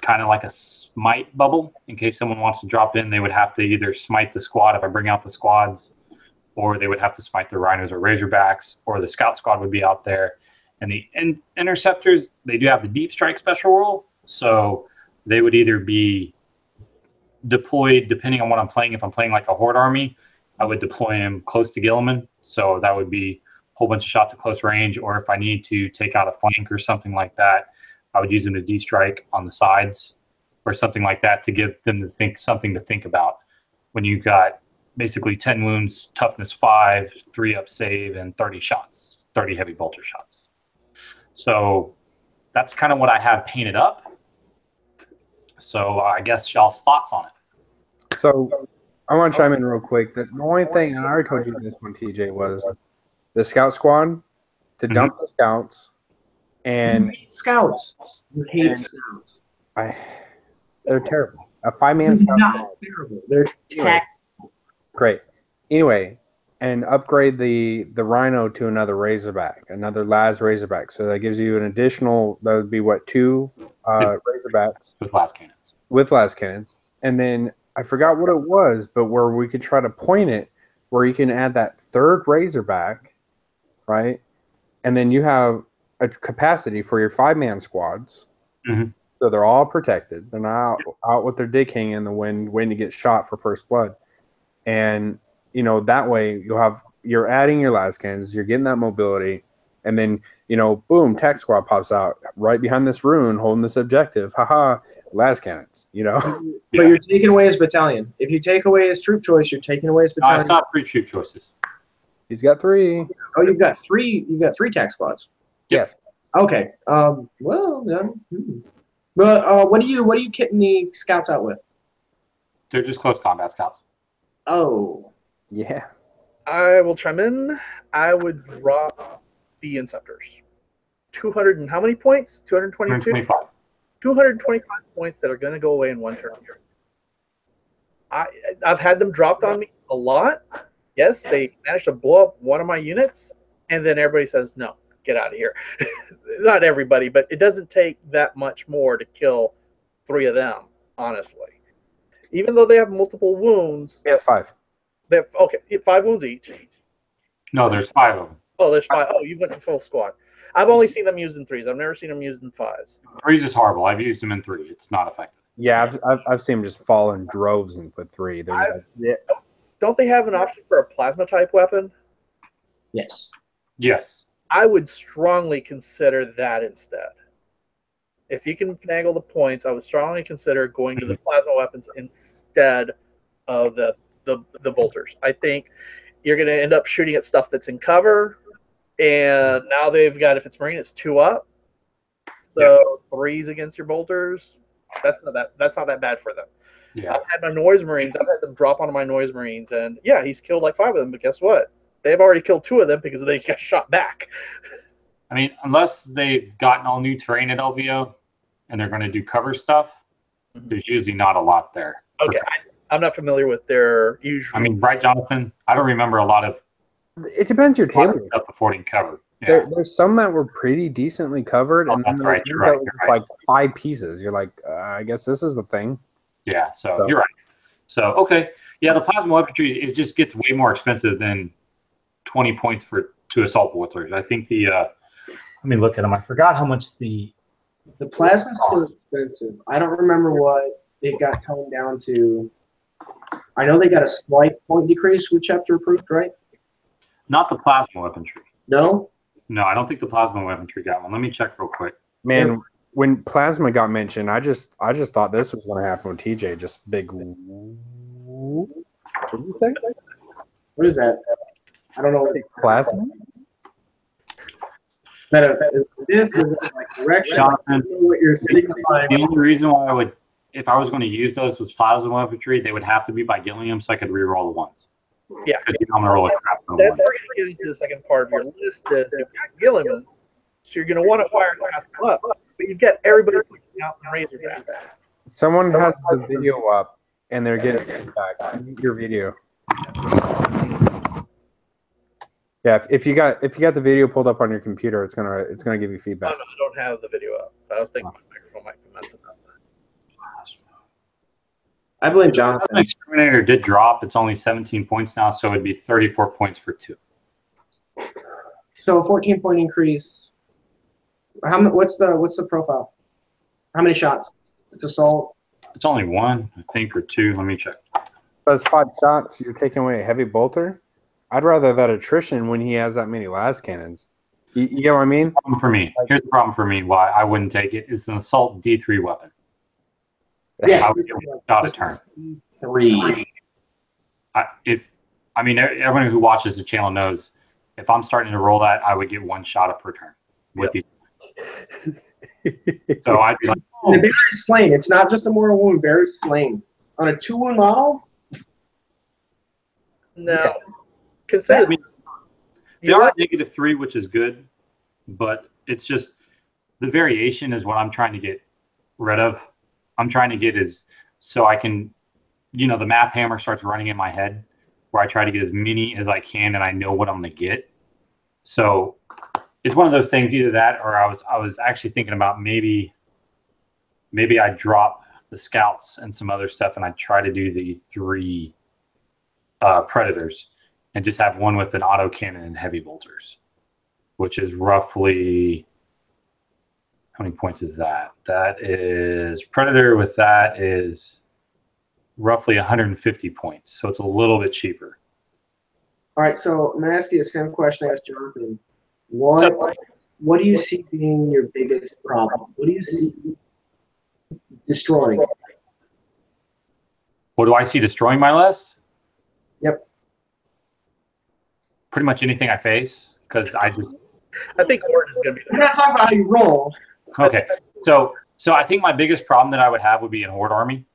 kind of like a smite bubble. In case someone wants to drop in, they would have to either smite the squad if I bring out the squads, or they would have to smite the Rhinos or Razorbacks, or the Scout Squad would be out there. And the Interceptors, they do have the Deep Strike special rule, so they would either be deployed depending on what I'm playing. If I'm playing like a Horde army, I would deploy him close to Gilliman, so that would be a whole bunch of shots at close range. Or if I need to take out a flank or something like that, I would use him to destrike on the sides or something like that to give them something to think about when you've got basically 10 wounds, toughness 5, 3 up save, and 30 shots, 30 heavy bolter shots. So that's kind of what I have painted up. So I guess y'all's thoughts on it. So I want to chime in real quick. The only thing, and I already told you this one, TJ, was the Scout Squad to dump the Scouts. And you hate Scouts. You hate Scouts. They're terrible. A 5-man Scout Not Squad. terrible. They're tech. Great. Anyway, and upgrade the Rhino to another Razorback, another Las Razorback. So that gives you an additional, that would be what, 2 Razorbacks? With las cannons. With las cannons. And then I forgot what it was, but where we could try to point it, where you can add that 3rd Razorback, right? And then you have a capacity for your 5-man squads. Mm-hmm. So they're all protected. They're not out with their dick hanging in the wind waiting to get shot for first blood. And, you know, that way you're adding your las cannons, you're getting that mobility, and then, you know, boom, Tech Squad pops out right behind this rune holding this objective. Haha, las cannons, you know? But you're taking away his battalion. If you take away his troop choice, you're taking away his battalion. No, it's not 3 troop choices. He's got 3. Oh, you've got 3. You've got 3 Tech Squads. Yes. Okay. Well, then. But what are you kitting the Scouts out with? They're just close combat scouts. Oh. Yeah. I will chime in. I would drop the Inceptors. 200 and how many points? 222? 125. 225 points that are going to go away in one turn here. I've had them dropped on me a lot. Yes, they managed to blow up one of my units, and then everybody says, no, get out of here. Not everybody, but it doesn't take that much more to kill 3 of them, honestly. Even though they have multiple wounds. Yeah, 5. They have, okay, 5 wounds each. No, there's 5 of them. Oh, there's 5. Oh, you went to full squad. I've only seen them used in 3s. I've never seen them used in 5s. 3s is horrible. I've used them in 3. It's not effective. Yeah, I've seen them just fall in droves and put 3. Don't they have an option for a plasma type weapon? Yes. Yes. I would strongly consider that instead. If you can finagle the points, I would strongly consider going to the plasma weapons instead of the bolters. I think you're going to end up shooting at stuff that's in cover, and now they've got, if it's Marine, it's 2 up. So 3s against your bolters. That's not that bad for them. Yeah. I've had my Noise Marines. I've had them drop onto my Noise Marines, and yeah, he's killed like 5 of them. But guess what? They've already killed 2 of them because they got shot back. I mean, unless they've gotten all new terrain at LVO and they're going to do cover stuff, there's usually not a lot there. Okay, I'm not familiar with their usual. I mean, right, Jonathan? I don't remember a lot of It depends your table. stuff affording cover. Yeah. There's some that were pretty decently covered, and then that's there's right, you're ones that right, were you're just like 5 pieces. You're like, I guess this is the thing. Yeah, so you're right. So, okay. Yeah, the plasma weaponry, it just gets way more expensive than 20 points for 2 assault bolters. I think the, let me look at them. I forgot how much the plasma's still expensive. I don't remember what it got toned down to. I know they got a slight point decrease with chapter approved, right? Not the plasma weaponry. No? No, I don't think the plasma weaponry got one. Let me check real quick. Man, when plasma got mentioned, I just thought this was going to happen with TJ. Just big. What did you say? What is that? I don't know what Plasma. This is like direction. Jonathan, What you're signifying. the only reason why I would, if I was going to use those with plasma weaponry, they would have to be by Gilliam so I could reroll the ones. Yeah. Because I'm going to roll a crap ton of That's ones. where you're getting to the second part of your list is you've got Gilliman, so you're going to want to fire cast them up, but you've got everybody pushing out the Razorback. Someone has the video up, and they're getting feedback. Mute your video. Yeah, if you got the video pulled up on your computer, it's gonna give you feedback. I don't have the video up, but I was thinking my microphone might be messing up. I blame Jonathan. The Exterminator did drop. It's only 17 points now, so it'd be 34 points for 2. So a 14-point increase. What's the profile? How many shots? It's assault. It's only 1, I think, or 2. Let me check. That's 5 shots. You're taking away a heavy bolter. I'd rather that attrition when he has that many las cannons. You know what I mean? Problem for me. Here's the problem for me. Why I wouldn't take it. It's an assault D3 weapon. Yeah, I would get 1 shot a turn. 3. Everyone who watches the channel knows if I'm starting to roll that, I would get 1 shot per turn with these. So I'd be like, oh. And the bear is slain. It's not just a mortal wound. Bear is slain on a 2-wound model. No, consider they are -3, which is good, but it's just the variation is what I'm trying to get rid of. I'm trying to get is so I can, the math hammer starts running in my head where I try to get as many as I can and I know what I'm going to get. So it's one of those things, either that or I was actually thinking about maybe I drop the scouts and some other stuff and I try to do the 3 predators and just have 1 with an auto cannon and heavy bolters, which is roughly, how many points is that? That is, predator with that is roughly 150 points. So it's a little bit cheaper. All right, so I'm going to ask you the same question I asked Jonathan. What do you see being your biggest problem? What do you see destroying? What do I see destroying my list? Yep. Pretty much anything I face, because I think Horde is going to be. We're not talking about how you roll. Okay, so I think my biggest problem that I would have would be in Horde army.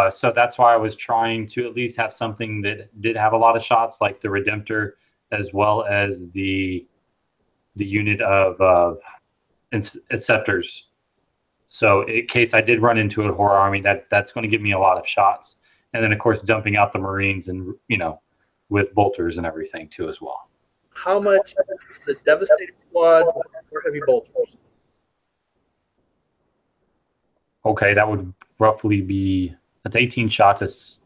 So that's why I was trying to at least have something that did have a lot of shots, like the Redemptor, as well as the unit of Inceptors. So in case I did run into a Horde army, that's going to give me a lot of shots. And then, of course, dumping out the Marines and, with bolters and everything, too, as well. How much the Devastator Squad or heavy bolters? Okay, that would roughly be, that's 18 shots. It's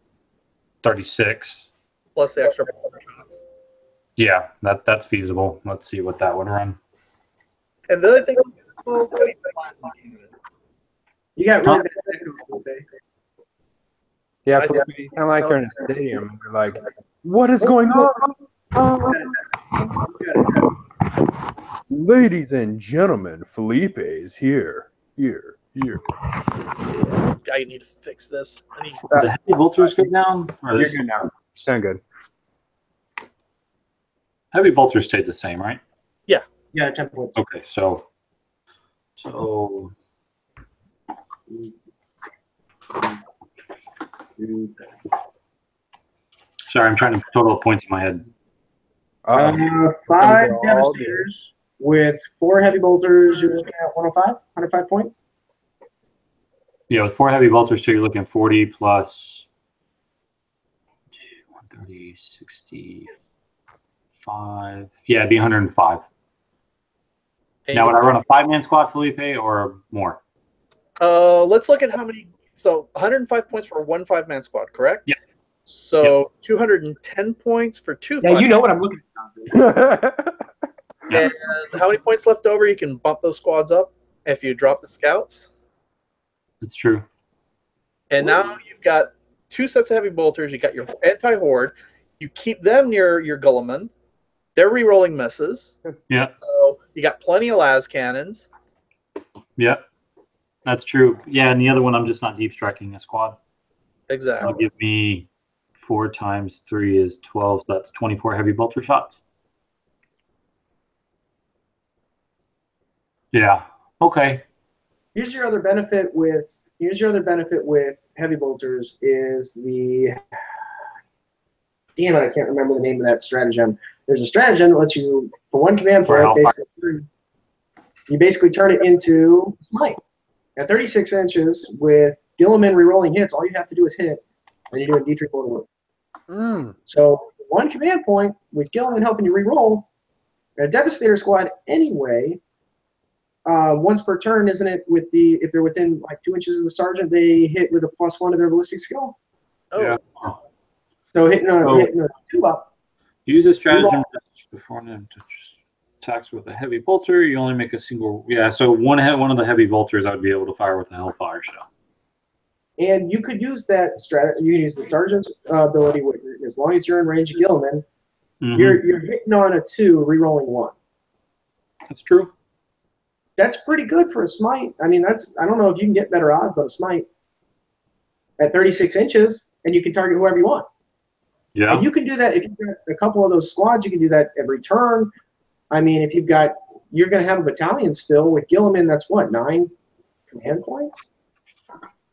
36. Plus the extra bolter shots. Yeah, that's feasible. Let's see what that would run. And the other thing, You got rid of that. Yeah, it's kind of like you're in a stadium and you're like, what is going on? Ladies and gentlemen, Felipe is here. I need to fix this. The heavy bolters go down? You're good now. Sound good. Heavy bolters stayed the same, right? Yeah, 10 points. Okay, so sorry, I'm trying to put total points in my head. 5 Devastators with 4 heavy bolters. You're looking at 105 points. Yeah, with 4 heavy bolters, so you're looking at 40 plus 130, 60, 5. Yeah, it'd be 105. And Now, would I run a 5-man squad, Felipe, or more? let's look at how many. So 105 points for one 5-man squad, correct? Yeah. So 210 points for two. Yeah, you know what I'm looking at. And how many points left over? You can bump those squads up if you drop the scouts. That's true. And now you've got 2 sets of heavy bolters. You got your anti-horde. You keep them near your Gulliman. They're re-rolling misses. Yeah. So you got plenty of las cannons. Yeah. That's true. Yeah, and the other one, I'm just not deep striking a squad. Exactly. That'll give me 4 times 3 is 12. So that's 24 heavy bolter shots. Yeah. Okay. Here's your other benefit with heavy bolters is the damn it, I can't remember the name of that stratagem. There's a stratagem that lets you, for 1 command point, you basically turn it into smite. At 36 inches with Gilliman re-rolling hits, all you have to do is hit, and you're doing D3 mortal wound. So 1 command point with Gilliman helping you re-roll, a Devastator squad anyway. Once per turn, isn't it? If they're within like 2 inches of the sergeant, they hit with a +1 to their ballistic skill. Oh. Yeah. So hitting a 2 up. Use a stratagem before them attacks with a heavy bolter. You only make a single. Yeah. So one of the heavy bolters, I would be able to fire with a Hellfire shell. And you could use that strategy. You can use the sergeant's ability with, as long as you're in range of Gilliman. Mm-hmm. You're hitting on a 2, re-rolling 1. That's true. That's pretty good for a smite. I mean, I don't know if you can get better odds on a smite at 36 inches, and you can target whoever you want. Yeah. And you can do that if you've got a couple of those squads. You can do that every turn. I mean, if you're going to have a battalion still with Gilliman. That's what, 9 command points.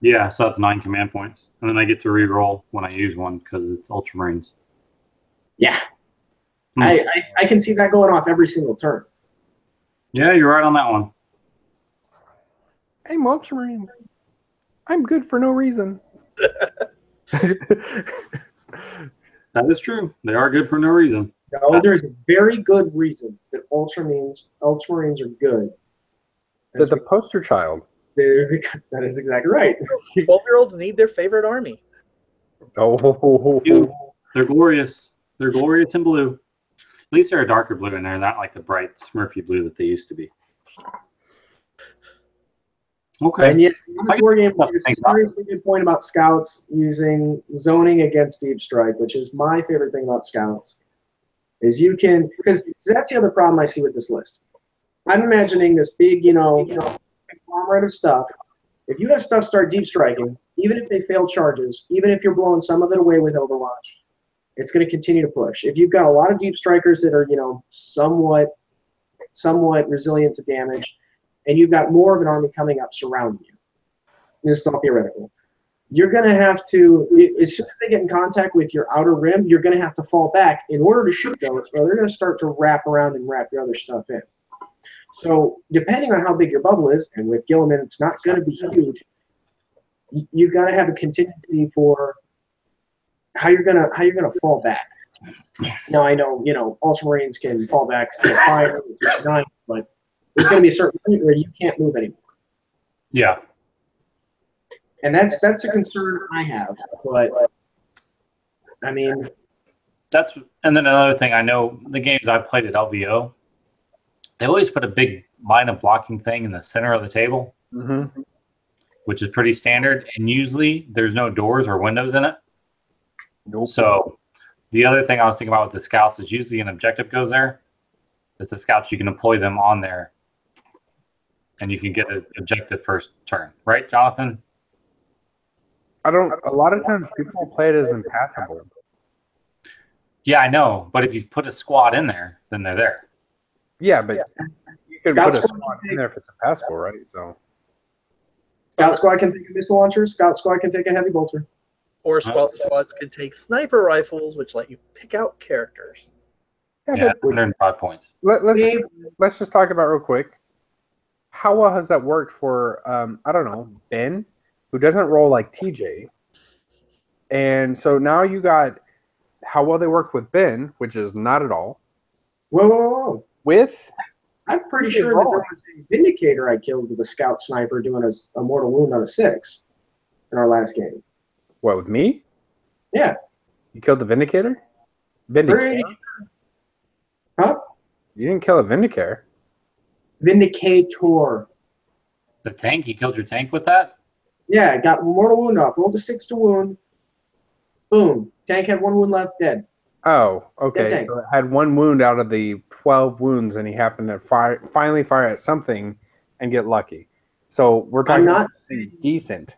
Yeah, so that's 9 command points, and then I get to re-roll when I use one because it's Ultramarines. Yeah, I can see that going off every single turn. Yeah, you're right on that one. I'm Ultramarines. I'm good for no reason. That is true. They are good for no reason. No, there's a very good reason that Ultramarines are good. They're the poster child. That is exactly right. 12-year-olds need their favorite army. Oh, they're glorious. They're glorious in blue. At least they're a darker blue in there, not like the bright Smurfy blue that they used to be. Okay. And yes, the war game is a seriously good point about scouts using zoning against deep strike, which is my favorite thing about scouts. Is you can, because that's the other problem I see with this list. I'm imagining this big, conglomerate of stuff. If you have stuff start deep striking, even if they fail charges, even if you're blowing some of it away with Overwatch, it's going to continue to push. If you've got a lot of deep strikers that are, somewhat resilient to damage, and you've got more of an army coming up surrounding you, this is all theoretical. You're going to have to, as soon as they get in contact with your outer rim, you're going to have to fall back in order to shoot those, or they're going to start to wrap around and wrap your other stuff in. So depending on how big your bubble is, and with Gilliman, it's not going to be huge, you've got to have a contingency for how you're gonna fall back. Now I know Ultramarines can fall back to 5 or 9, but there's going to be a certain point where you can't move anymore. Yeah. And that's a concern I have. But I mean, and then another thing, I know the games I've played at LVO, they always put a big line of blocking thing in the center of the table, which is pretty standard. And usually there's no doors or windows in it. Nope. So the other thing I was thinking about with the scouts is usually an objective goes there. As the scouts, you can deploy them on there, and you can get an objective first turn. Right, Jonathan? A lot of times people play it as impassable. Yeah, I know. But if you put a squad in there, then they're there. Yeah, but you could put a squad in there if it's impassable, right? So Scout squad can take a missile launcher. Scout squad can take a heavy bolter. Or squads can take sniper rifles, which let you pick out characters. Yeah, 105 points. Let's just talk about real quick. How well has that worked for I don't know, Ben, who doesn't roll like TJ, and so now you got how well they work with Ben, which is not at all, Whoa. With? I'm pretty sure that there was a Vindicator I killed with a Scout Sniper doing a mortal wound on a 6 in our last game. What, with me? Yeah. You killed the Vindicator? Vindicator? Huh? You didn't kill a Vindicator. Vindicator. The tank? You killed your tank with that? Yeah, I got mortal wound off. Rolled a 6 to wound. Boom. Tank had 1 wound left, dead. Oh, okay. So it had 1 wound out of the 12 wounds, and he happened to finally fire at something and get lucky. So we're talking about decent.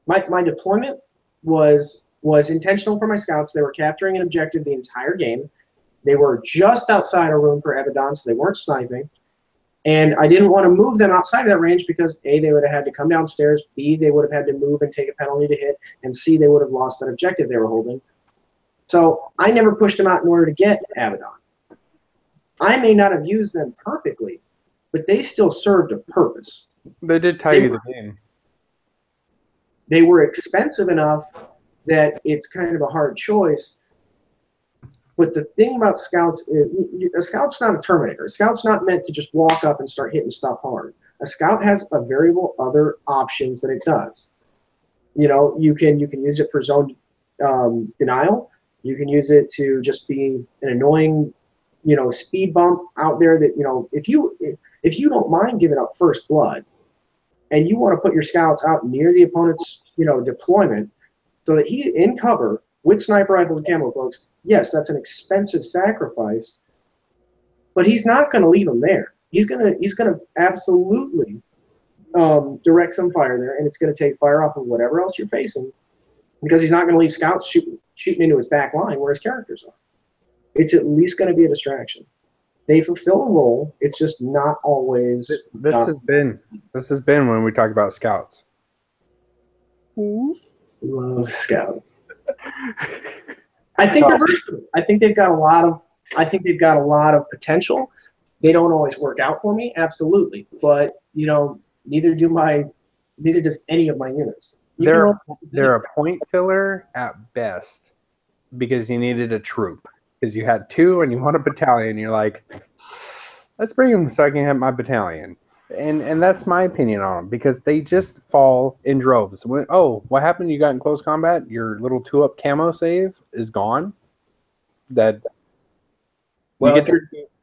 My deployment was intentional for my scouts. They were capturing an objective the entire game. They were just outside a room for Abaddon, so they weren't sniping. And I didn't want to move them outside of that range because A, they would have had to come downstairs, B, they would have had to move and take a penalty to hit, and C, they would have lost that objective they were holding. So I never pushed them out in order to get Abaddon. I may not have used them perfectly, but they still served a purpose. They did tie you the game. They were expensive enough that it's kind of a hard choice. But the thing about scouts is a scout's not a Terminator. A scout's not meant to just walk up and start hitting stuff hard. A scout has a variable other options that it does. You know, you can use it for zone denial. You can use it to just be an annoying, you know, speed bump out there that, you know, if you don't mind giving up first blood and you want to put your scouts out near the opponent's, you know, deployment so that he in cover with sniper rifles and camo cloaks, yes, that's an expensive sacrifice, but he's not going to leave them there. He's gonna absolutely direct some fire there, and it's going to take fire off of whatever else you're facing, because he's not going to leave scouts shooting into his back line where his characters are. It's at least going to be a distraction. They fulfill a role. It's just not always. This has been when we talk about scouts. Love scouts. I think they're versatile. I think they've got a lot of potential. They don't always work out for me, absolutely. But you know, neither does any of my units. They're a point filler at best because you needed a troop. Because you had 2 and you want a battalion. You're like, let's bring them so I can have my battalion. And that's my opinion on them, because they just fall in droves. What happened? You got in close combat? Your little 2-up camo save is gone? If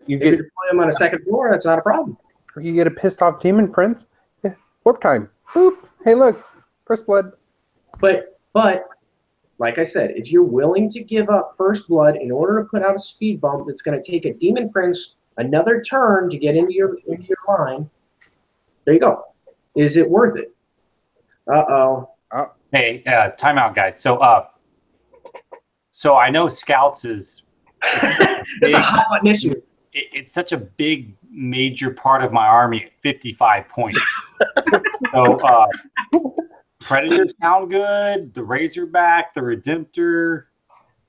you deploy them on a second floor, that's not a problem. Or you get a pissed off demon prince. Yeah, warp time. Boop. Hey, look. First blood. But like I said, if you're willing to give up first blood in order to put out a speed bump that's going to take a demon prince another turn to get into your line, there you go. Is it worth it? Hey, timeout, guys. So I know scouts is it's a hot button issue. It's such a big major part of my army at 55 points. So Predators sound good. The Razorback, the Redemptor,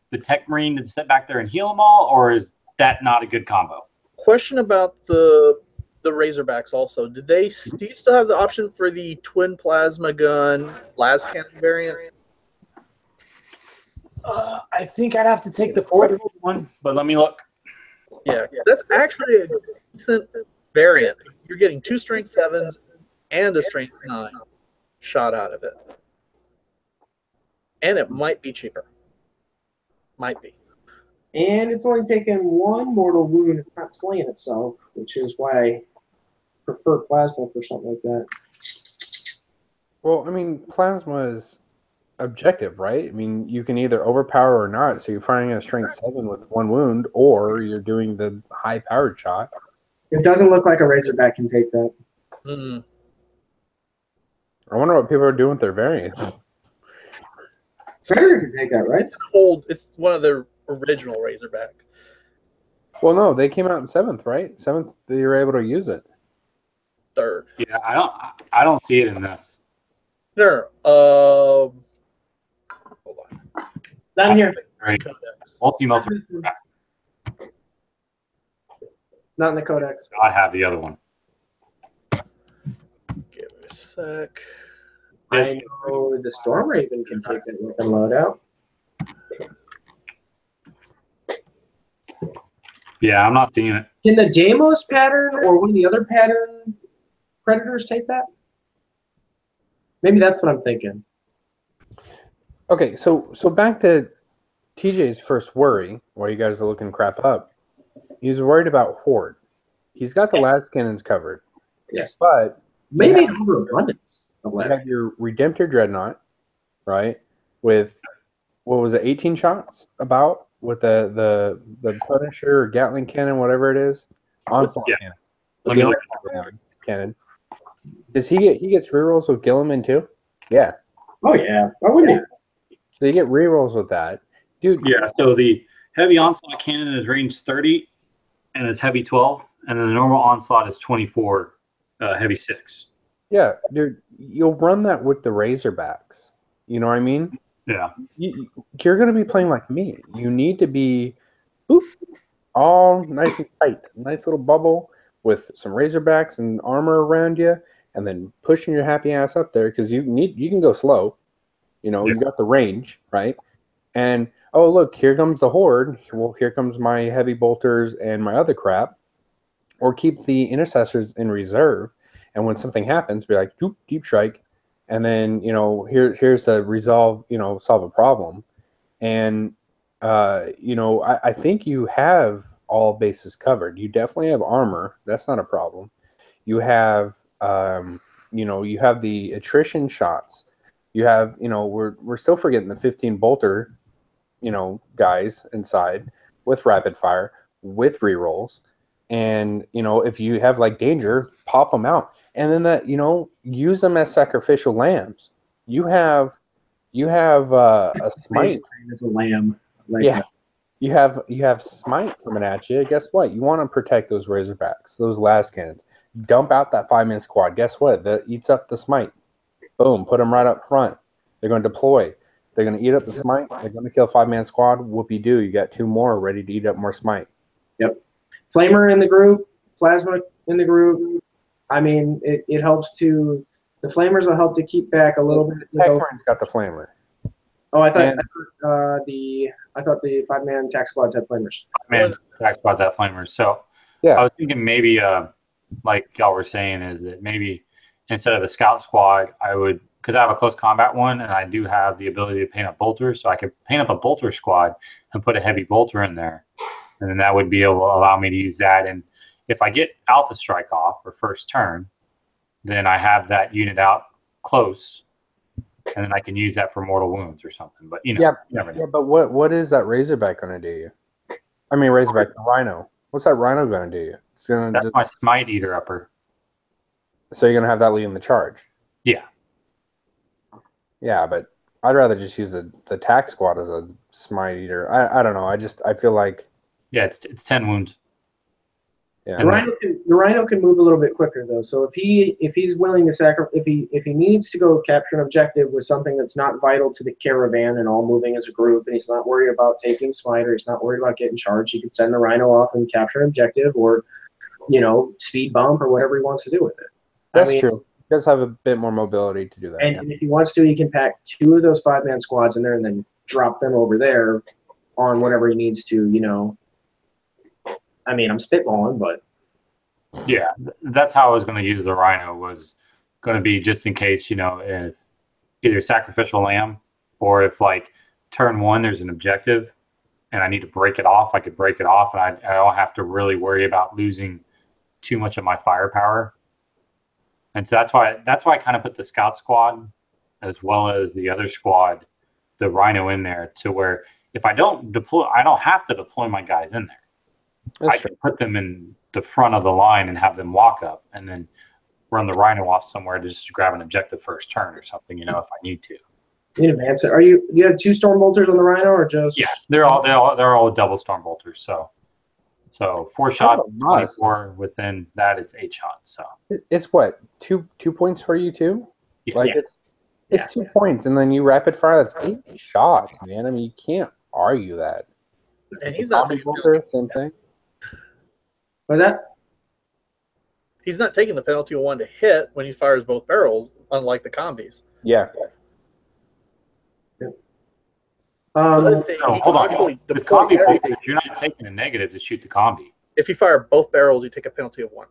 the Tech Marine to sit back there and heal them all, or is that not a good combo? Question about the Razorbacks also. Do you still have the option for the twin plasma gun las cannon variant? I think I'd have to take the 4th one, but let me look. Yeah, that's actually a decent variant. You're getting 2 strength 7s and a strength 9 shot out of it. And it might be cheaper. Might be. And it's only taken 1 mortal wound. It's not slaying itself, which is why I prefer plasma for something like that. Well, I mean, plasma is objective, right? I mean, you can either overpower or not. So you're firing a strength 7 with 1 wound, or you're doing the high-powered shot. It doesn't look like a Razorback can take that. Mm-hmm. I wonder what people are doing with their variants. Predator can take that, right? It's one of the original Razorback. Well, no, they came out in 7th, right? 7th, they were able to use it. 3rd. Yeah, I don't see it in this. No. Hold on. Not in here. Right. Multi-melter. Not in the Codex. I have the other one. Give it a sec. I know the Storm Raven can take that weapon loadout. Yeah, I'm not seeing it. Can the Deimos pattern or one of the other pattern predators take that? Maybe that's what I'm thinking. Okay, so back to TJ's first worry, while you guys are looking crap up. He's worried about Horde. He's got the las cannons covered. Yes. But maybe an overabundance of you las. have your Redemptor Dreadnought, right? With what was it, 18 shots about with the Punisher or Gatling cannon, whatever it is. Onslaught cannon. Let me look. Cannon. Does he gets rerolls with Gilliman too? Yeah. Oh yeah. Why wouldn't he? So you get rerolls with that. Dude. Yeah, so the heavy onslaught cannon is range 30 and it's heavy 12, and then the normal onslaught is 24, heavy 6. Yeah, dude, you'll run that with the Razorbacks. You know what I mean? Yeah. You're going to be playing like me. You need to be all nice and tight. Nice little bubble with some Razorbacks and armor around you, and then pushing your happy ass up there because you can go slow. You know, you got the range, right? And, oh, look, here comes the Horde. Well, here comes my heavy bolters and my other crap. Or keep the intercessors in reserve. And when something happens, be like, deep strike. And then, you know, here's a solve a problem. And, you know, I think you have all bases covered. You definitely have armor. That's not a problem. You have, you know, you have the attrition shots. You have, you know, we're still forgetting the 15 bolter, you know, guys inside with rapid fire, with rerolls. And, you know, if you have like danger, pop them out. And then that, you know, use them as sacrificial lambs. You have a smite as a lamb. Like yeah. That. You have smite coming at you. Guess what? You want to protect those Razorbacks, those las cannons. Dump out that 5-man squad. Guess what? That eats up the smite. Boom. Put them right up front. They're going to deploy. They're going to eat up the smite. They're going to kill 5-man squad. Whoopie-doo. You got 2 more ready to eat up more smite. Yep. Flamer in the group. Plasma in the group. I mean, it helps to... The Flamers will help to keep back a little bit. Techmarne's got the Flamer. Oh, I thought the 5-man attack squads had Flamers. 5-man attack squads have Flamers. So yeah. I was thinking maybe, like y'all were saying, is that maybe instead of a scout squad, I would... Because I have a close combat one, and I do have the ability to paint up bolters, so I could paint up a bolter squad and put a heavy bolter in there, and then that would be able to allow me to use that. And if I get Alpha Strike off for first turn, then I have that unit out close, and then I can use that for mortal wounds or something. But you know, you never know. Yeah, but what is that Razorback going to do you? I mean, Razorback, the Rhino. What's that Rhino going to do you? It's gonna That's my Smite Eater upper. So you're going to have that leading the charge. Yeah. Yeah, but I'd rather just use the attack squad as a Smite Eater. I don't know. I feel like... Yeah, it's 10 wounds. Yeah. The Rhino can move a little bit quicker though. So if he's willing to sacrifice, if he needs to go capture an objective with something that's not vital to the caravan and all moving as a group, and he's not worried about taking Smite, or he's not worried about getting charged, he can send the Rhino off and capture an objective, or speed bump, or whatever he wants to do with it. That's true. He does have a bit more mobility to do that. And if he wants to, he can pack 2 of those 5-man squads in there and then drop them over there on whatever he needs to. I mean, I'm spitballing, but yeah, that's how I was going to use the Rhino. Was going to be just in case, if either sacrificial lamb, or if like turn 1 there's an objective and I need to break it off, I could break it off, and I don't have to really worry about losing too much of my firepower. And so that's why I kind of put the scout squad as well as the other squad, the Rhino, in there, to where if I don't deploy, I don't have to deploy my guys in there. I can put them in the front of the line and have them walk up, and then run the Rhino off somewhere to just grab an objective first turn or something, if I need to. In advance, do you have 2 storm bolters on the Rhino, or just? Yeah, they're all double storm bolters. So 4 shots, 24. Within that, it's 8 shots. So it's what, two points for you too? Yeah, it's 2 points, and then you rapid fire. That's 8 shots, man. I mean, you can't argue that. And he's not taking same thing. What's that? He's not taking the penalty of 1 to hit when he fires both barrels, unlike the combis. Yeah. Other thing, No, you hold can on. actually The deploy combi everything. bolter, you're not taking a negative to shoot the combi. If you fire both barrels, you take a penalty of 1.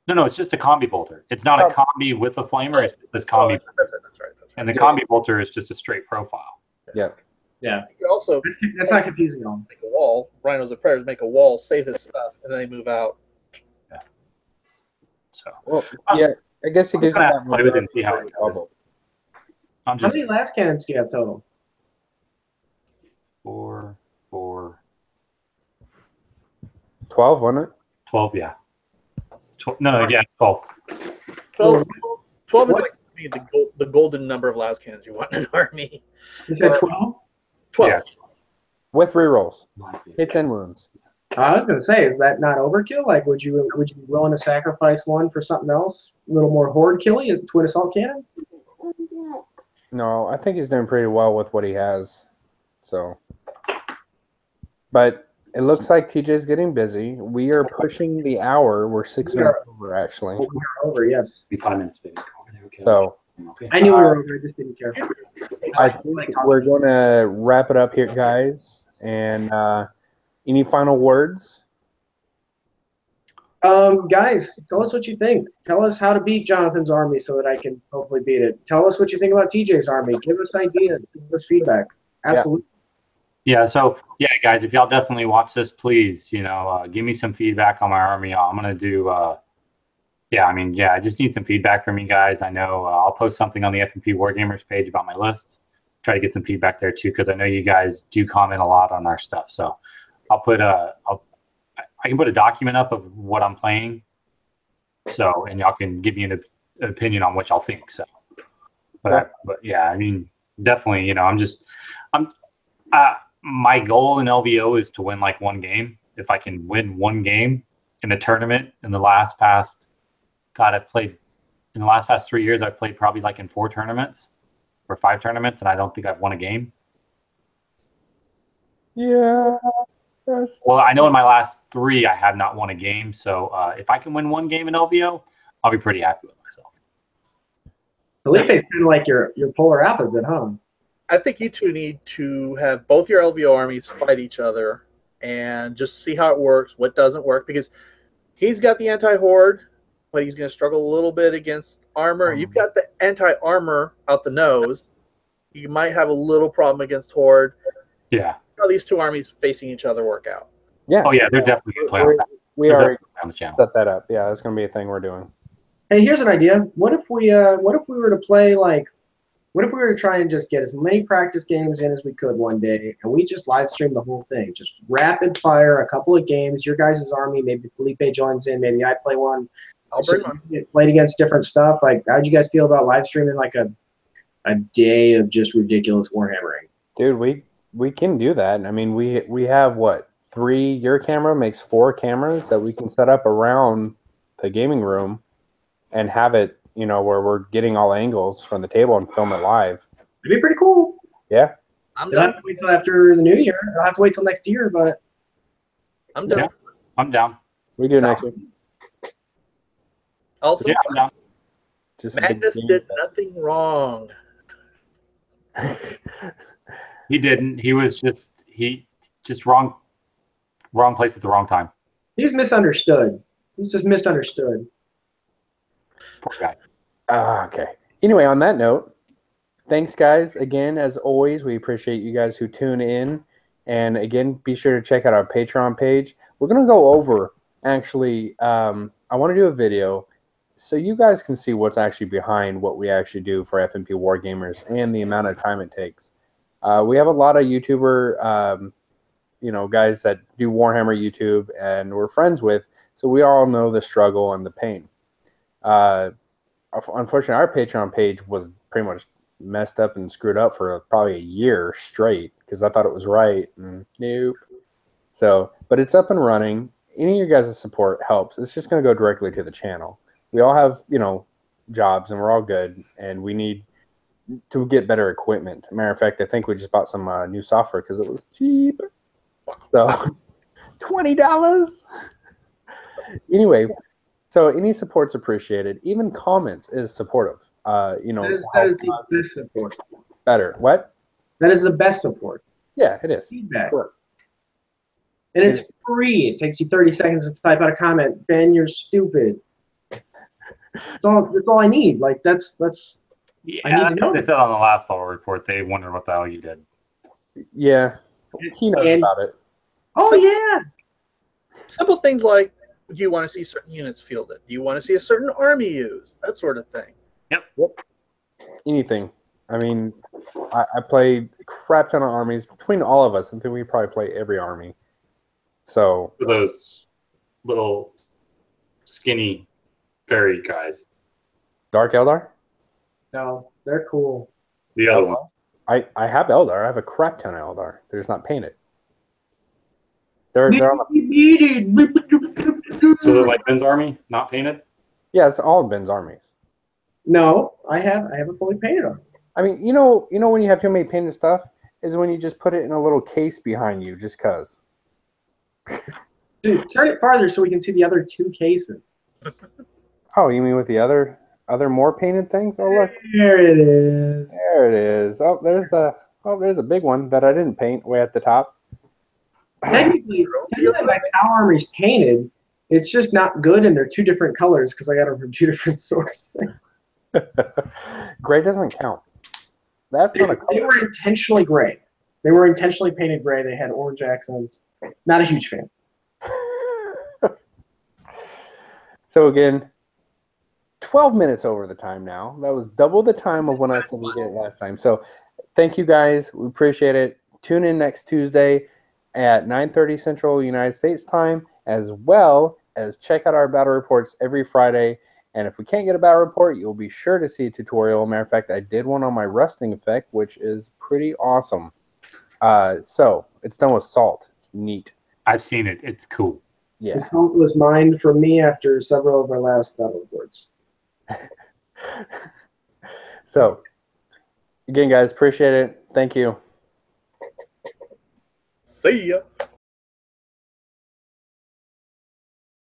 No, it's just a combi bolter. It's not a combi with a flamer. It's just this combi. That's right. And the combi bolter is just a straight profile. Yeah. Yeah. You can also That's not confusing at all. make a wall. Rhinos and Predators make a wall, save his stuff, and then they move out. Yeah. So. Well, yeah. I guess it gives you that play with it and see how it goes. How many las cannons do you have total? 4, 12, wasn't it? 12, yeah. 12. 12 is like the golden number of las cannons you want in an army. You said 12? 12. Yeah. With rerolls, hits and wounds. I was gonna say, is that not overkill? Like, would you be willing to sacrifice one for something else, a little more horde killy, a twin assault cannon? No, I think he's doing pretty well with what he has. So, but it looks like TJ's getting busy. We are pushing the hour. We're 6 minutes over, actually. We are over, yes. Be 5 minutes, baby. So, I knew we were over. I just didn't care. I think we're going to wrap it up here, guys. And any final words? Guys, tell us what you think. Tell us how to beat Jonathan's army so that I can hopefully beat it. Tell us what you think about TJ's army. Give us ideas. Give us feedback. Absolutely. Yeah, so, guys, if y'all definitely watch this, please, give me some feedback on my army. I'm going to do, I just need some feedback from you guys. I know I'll post something on the FNP Wargamers page about my list. Try to get some feedback there, too, because I know you guys do comment a lot on our stuff. So I'll put I can put a document up of what I'm playing. So, and y'all can give me an opinion on what y'all think. So, definitely, my goal in LVO is to win like one game. If I can win one game in a tournament in the last past 3 years, I've played probably like in 4 tournaments or 5 tournaments, and I don't think I've won a game. Yeah. Well, I know in my last 3, I have not won a game. So if I can win one game in LVO, I'll be pretty happy with myself. Felipe's kind of like your polar opposite, huh? I think you two need to have both your LVO armies fight each other and just see how it works, what doesn't work, because he's got the anti-horde, but he's going to struggle a little bit against armor. You've got the anti-armor out the nose. You might have a little problem against horde. Yeah. How these 2 armies facing each other work out. Yeah. Oh, yeah, they're definitely going to play on that. We already on the channel. set that up. Yeah, that's going to be a thing we're doing. Hey, here's an idea. What if we were to play what if we were to try and just get as many practice games in as we could one day, and we just live stream the whole thing? Just rapid fire a couple of games. Your guys' army, maybe Felipe joins in, maybe I play one. I'll bring one. Played against different stuff. Like, how'd you guys feel about live streaming like a day of just ridiculous warhammering? Dude, we can do that. I mean, we have what, 3? Your camera makes 4 cameras that we can set up around the gaming room and have it, where we're getting all angles from the table and film it live. It'd be pretty cool. Yeah. I'm You'll done. have to wait till after the new year. I'll have to wait till next year, but I'm done. Yeah. I'm down. We do next week. Also, Yeah, I'm down. Just a big Magnus game. did nothing wrong. He didn't. He was just wrong place at the wrong time. he's misunderstood. He's just misunderstood. Poor guy. Okay. Anyway, on that note, thanks, guys. Again, as always, we appreciate you guys who tune in. And again, be sure to check out our Patreon page. We're going to go over, actually, I want to do a video so you guys can see what's actually behind what we actually do for FNP Wargamers and the amount of time it takes. We have a lot of YouTuber, guys that do Warhammer YouTube and we're friends with, so we all know the struggle and the pain. Unfortunately, our Patreon page was pretty much messed up and screwed up for probably a year straight because I thought it was right. And nope. So, but it's up and running. Any of your guys' support helps. It's just going to go directly to the channel. We all have, jobs and we're all good and we need to get better equipment. Matter of fact, I think we just bought some new software because it was cheap. So, $20. Anyway, so any support's appreciated. Even comments is supportive. That is the best support. Better. What? That is the best support. Yeah, it is. feedback. Correct. And it's free. It takes you 30 seconds to type out a comment. Ben, you're stupid. That's all I need. Like that's Yeah, I need to that's know. what they said on the last bubble report. They wondered what the hell you did. Yeah, he knows about it. Oh yeah. Simple things like, do you want to see certain units fielded? Do you want to see a certain army used? That sort of thing. Yep. Anything. I mean, I played a crap ton of armies. Between all of us, I think we probably play every army. So For those little skinny fairy guys. Dark Eldar? No, they're cool. The other one. I have Eldar. I have a crap ton of Eldar. They're just not painted. They're on the... So they're like Ben's army, not painted? Yeah, it's all of Ben's armies. No, I have a fully painted one. I mean, you know when you have too many painted stuff is when you just put it in a little case behind you just cause. Dude, turn it farther so we can see the other two cases. Oh, you mean with the other more painted things? Oh, look. There it is. There it is. Oh, there's a big one that I didn't paint way at the top. Technically my Tau Army's painted. It's just not good, and they're two different colors because I got them from two different sources. Gray doesn't count. That's not a color. They were intentionally gray. They were intentionally painted gray. They had orange accents. Not a huge fan. So again, 12 minutes over the time now. That was double the time of when I said we did it last time. So thank you guys. We appreciate it. Tune in next Tuesday at 9:30 Central United States time, as well as check out our battle reports every Friday. And if we can't get a battle report, you'll be sure to see a tutorial. Matter of fact, I did one on my rusting effect, which is pretty awesome. So it's done with salt. It's neat. I've seen it. It's cool. Yeah. The salt was mined from me after several of our last battle reports. So again, guys, appreciate it. Thank you. See ya.